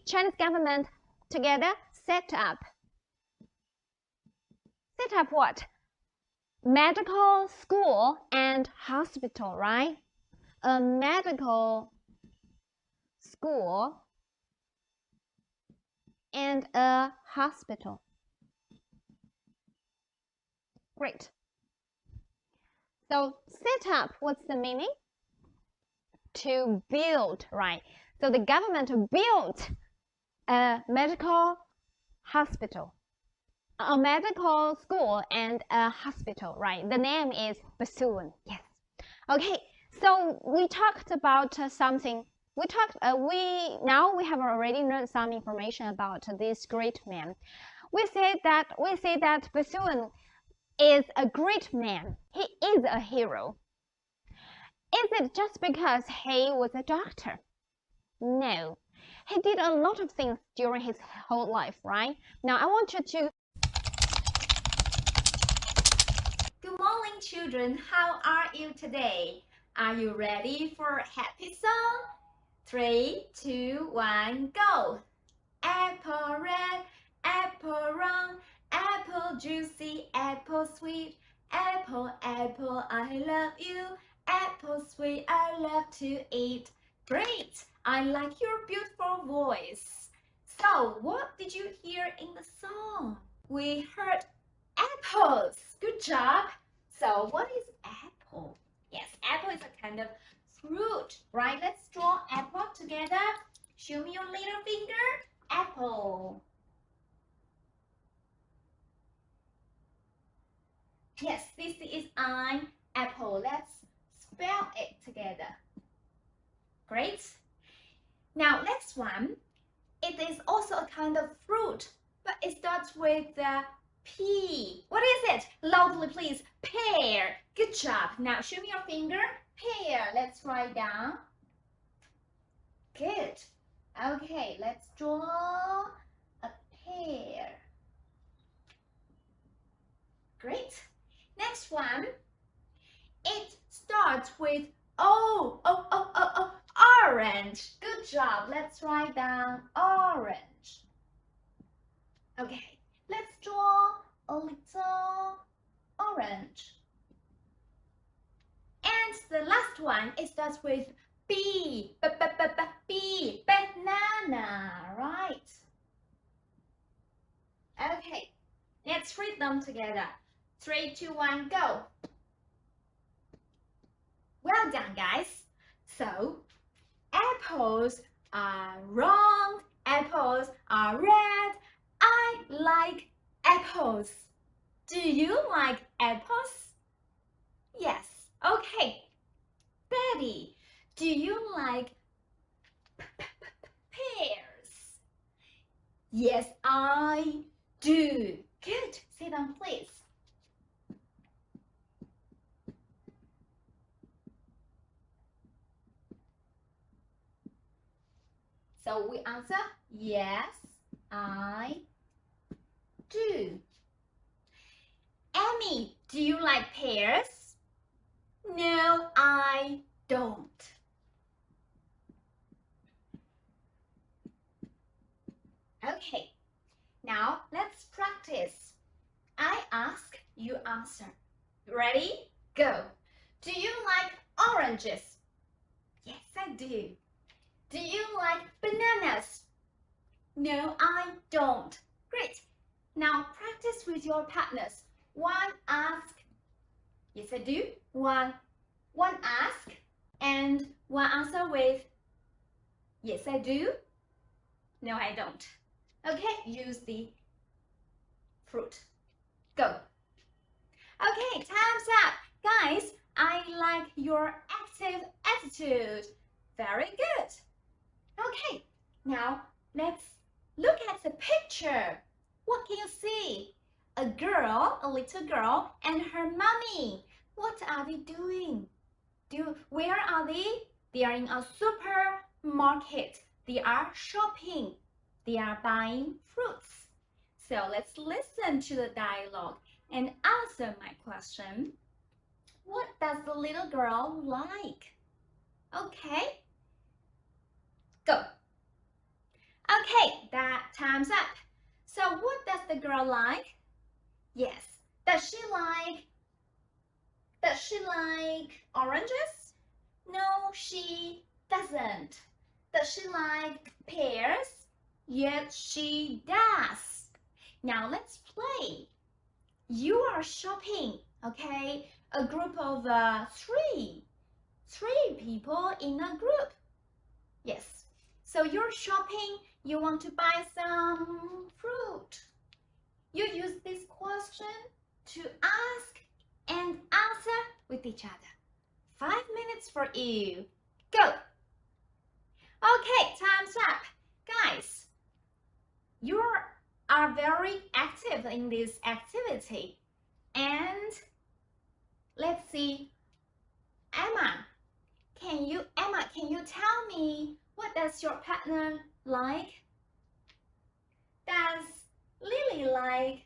Chinese government together set up what? Medical school and hospital, right? A medical school and a hospital. Great. So set up, what's the meaning? To build, right? So the government built a medical hospital, a medical school and a hospital, right? The name is Bethune. Yes. Okay, so we talked about something. Now we have already learned some information about this great man. We say that Bethune is a great man. He is a hero. Is it just because he was a doctor? No. He did a lot of things during his whole life, right? Now I want you to Good morning, children. How are you today? Are you ready for a happy song? 3, 2, 1, go! Apple red, apple round, apple juicy, apple sweet, apple, apple, I love you, apple sweet, I love to eat. Great! I like your beautiful voice. So, what did you hear in the song? We heard apples. Good job. So, what is apple? Yes, apple is a kind of fruit, right? Let's draw apple together. Show me your little finger. Apple. Yes, this is an apple. Let's spell it together. Great. Now, next one. It is also a kind of fruit, but it starts with the P. What is it? Loudly, please. Pear. Good job. Now, show me your finger. Pear. Let's write down. Good. Okay, let's draw a pear. Great. Next one. It starts with O. Orange. Good job. Let's write down orange. Okay, let's draw a little orange. And the last one, it starts with B. B. Banana. Right. Okay, let's read them together. 3, 2, 1, go. Well done, guys. So, apples are round, apples are red. I like apples. Do you like apples? Yes. Okay. Betty, do you like pears? Yes, I do. Good. Sit down, please. So we answer, yes, I do. Amy, do you like pears? No, I don't. Okay, now let's practice. I ask, you answer. Ready? Go. Do you like oranges? Yes, I do. Do you like bananas? No, I don't. Great. Now practice with your partners. One ask, yes I do. One ask and one answer with, yes I do. No, I don't. Okay, use the fruit. Go. Okay, time's up. Guys, I like your active attitude. Very good. Okay, now let's look at the picture. What can you see? A girl, a little girl, and her mommy. What are they doing? Where are they? They are in a supermarket. They are shopping. They are buying fruits. So let's listen to the dialogue and answer my question. What does the little girl like? Okay. Go. Okay, that time's up. So what does the girl like? Yes. Does she like oranges? No, she doesn't. Does she like pears? Yes, she does. Now let's play. You are shopping, okay? A group of three people in a group. Yes. So you're shopping, you want to buy some fruit. You use this question to ask and answer with each other. 5 minutes for you. Go. Okay, time's up. Guys, you are very active in this activity. And let's see, Emma, can you tell me what does your partner like? Does Lily like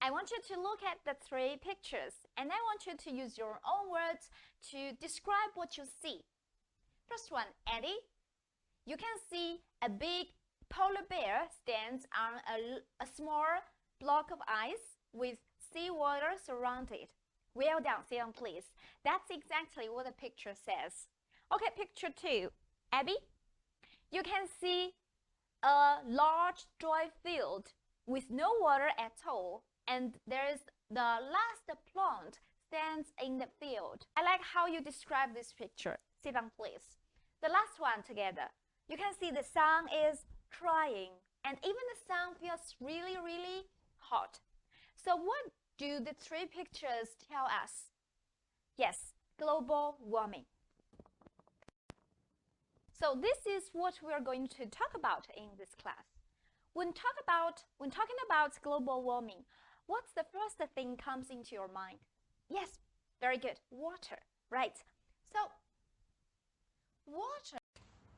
I want you to look at the three pictures, and I want you to use your own words to describe what you see. First one, Eddie. You can see a big polar bear stands on a small block of ice with seawater surrounded. Well done, sit down please. That's exactly what the picture says. Okay, picture 2. Abby, you can see a large dry field with no water at all, and there's the last plant stands in the field. I like how you describe this picture. Sit down please. The last one together. You can see the sun is trying, and even the sun feels really, really hot. So what do the three pictures tell us? Yes, global warming. So this is what we are going to talk about in this class. When talking about global warming, what's the first thing comes into your mind? Yes, very good, water, right? So, water.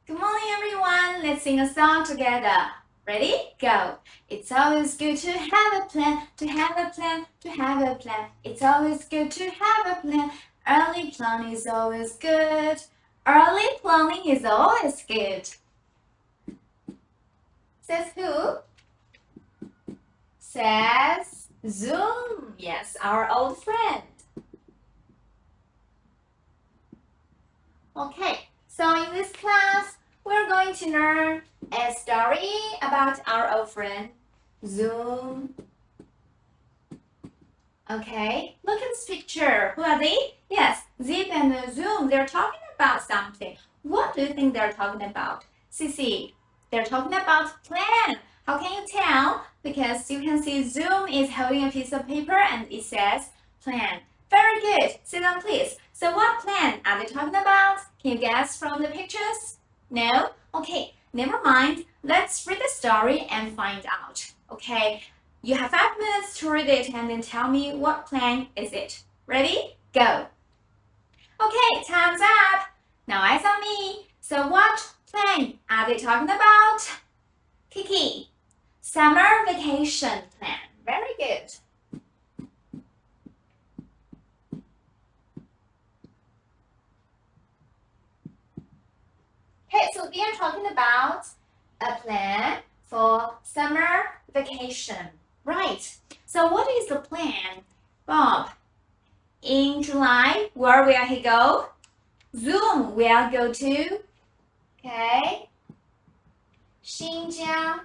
Good morning, everyone. Let's sing a song together. Ready? Go. It's always good to have a plan, to have a plan, to have a plan. It's always good to have a plan. Early planning is always good. Early planning is always good. Says who? Says Zoom. Yes, our old friend. Okay, so in this class, we're going to learn a story about our old friend, Zoom. Okay, look at this picture. Who are they? Yes, Zip and Zoom. They're talking about something. What do you think they're talking about? Cici, they're talking about plan. How can you tell? Because you can see Zoom is holding a piece of paper and it says plan. Very good. Sit down, please. So what plan are they talking about? Can you guess from the pictures? No? Okay, never mind. Let's read the story and find out. Okay, you have 5 minutes to read it and then tell me what plan is it. Ready? Go. Okay, time's up. Now eyes on me. So what plan are they talking about? Kiki, summer vacation plan. Very good. Okay, so we are talking about a plan for summer vacation. Right. So what is the plan? Bob, in July, where will he go? Zoom will go to, okay, Xinjiang.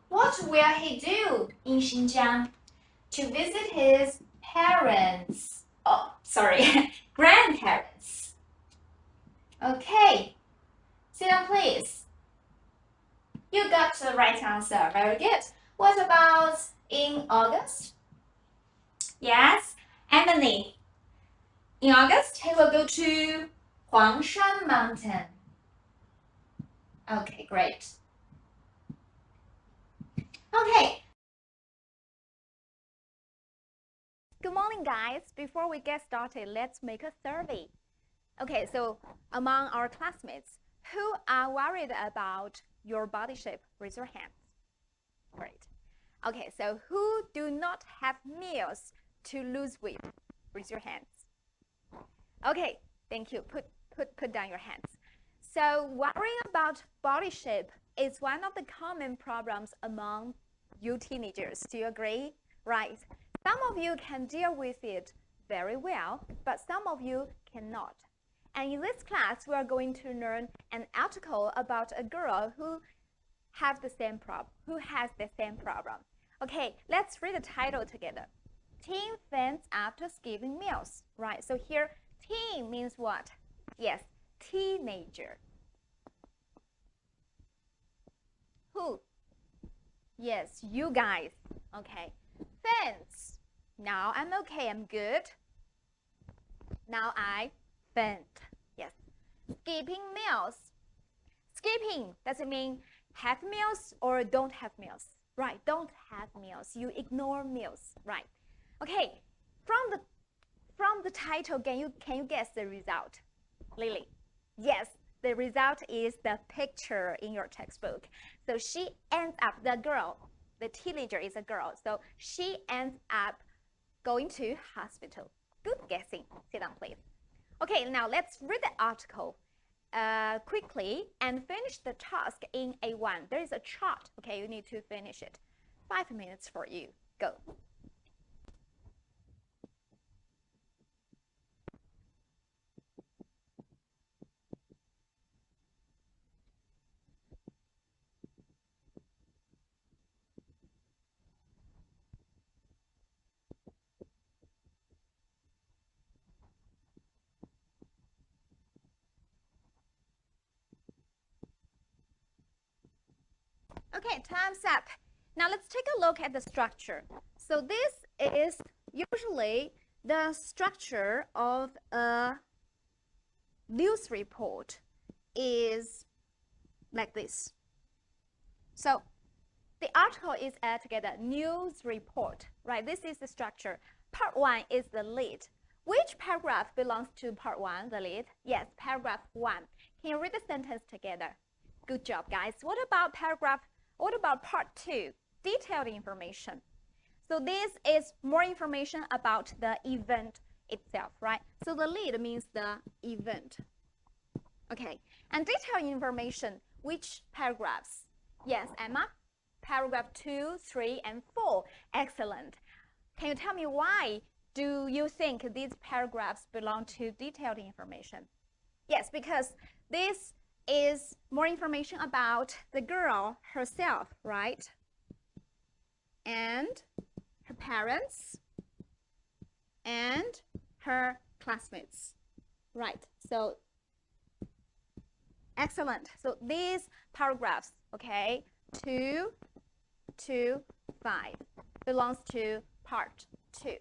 What will he do in Xinjiang? To visit his parents. Oh, sorry, grandparents. Okay. Sit down, please. You got the right answer. Very good. What about in August? Yes, Emily. In August, he will go to Huangshan Mountain. Okay, great. Okay. Good morning, guys. Before we get started, let's make a survey. Okay, so among our classmates, who are worried about your body shape? Raise your hands. Great. Okay, so who do not have meals to lose weight? Raise your hands. Okay, thank you. Put down your hands. So worrying about body shape is one of the common problems among you teenagers. Do you agree? Right. Some of you can deal with it very well, but some of you cannot. And in this class, we are going to learn an article about a girl who has the same problem. Okay, let's read the title together. Teen faints after skipping meals. Right, so here, teen means what? Yes, teenager. Who? Yes, you guys. Okay, faints. Now I'm okay, I'm good. Now I faint. Yes. Skipping meals. Skipping, does it mean have meals or don't have meals? Right, don't have meals. You ignore meals. Right. Okay. From the title, can you guess the result? Lily. Yes, the result is the picture in your textbook. So she ends up, the girl the teenager is a girl, so she ends up going to hospital. Good guessing. Sit down, please. Okay, now let's read the article quickly and finish the task in A1. There is a chart. Okay, you need to finish it. 5 minutes for you. Go. Okay, time's up. Now let's take a look at the structure. So this is usually the structure of a news report is like this. So the article is together news report, right? This is the structure. Part 1 is the lead. Which paragraph belongs to part 1, the lead? Yes, paragraph 1. Can you read the sentence together? Good job, guys. What about part 2? Detailed information. So this is more information about the event itself, right? So the lead means the event. Okay, and detailed information, which paragraphs? Yes, Emma? Paragraph 2, 3, and 4. Excellent. Can you tell me why do you think these paragraphs belong to detailed information? Yes, because this is more information about the girl herself, right? And her parents and her classmates, right? So excellent. So these paragraphs, okay, 2 to 5 belongs to part 2.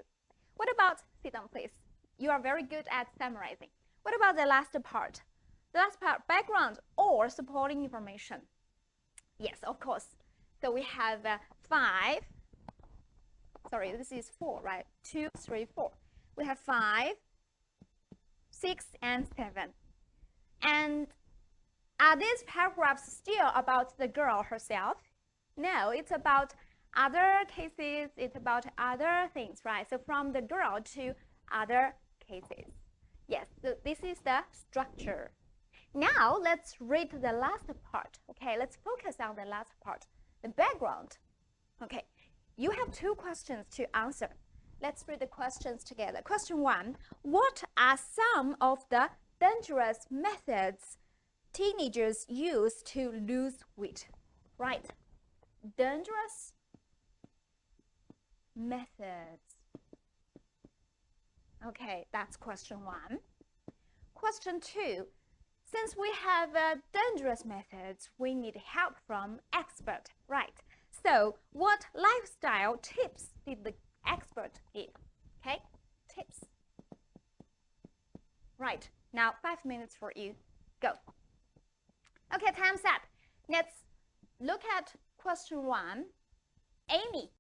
What about, sit down please, you are very good at summarizing. What about the last part? The last part, background or supporting information. Yes, of course. So we have 5, sorry, this is 4, right? 2, 3, 4. We have 5, 6, and 7. And are these paragraphs still about the girl herself? No, it's about other cases, it's about other things, right? So from the girl to other cases. Yes, so this is the structure. Now let's read the last part. Okay, let's focus on the last part, the background. Okay, you have 2 questions to answer. Let's read the questions together. Question 1, what are some of the dangerous methods teenagers use to lose weight? Right, dangerous methods. Okay, that's question 1. Question 2, since we have dangerous methods, we need help from expert, right? So what lifestyle tips did the expert give? Okay, tips. Right, now 5 minutes for you. Go. Okay, time's up. Let's look at question 1. Amy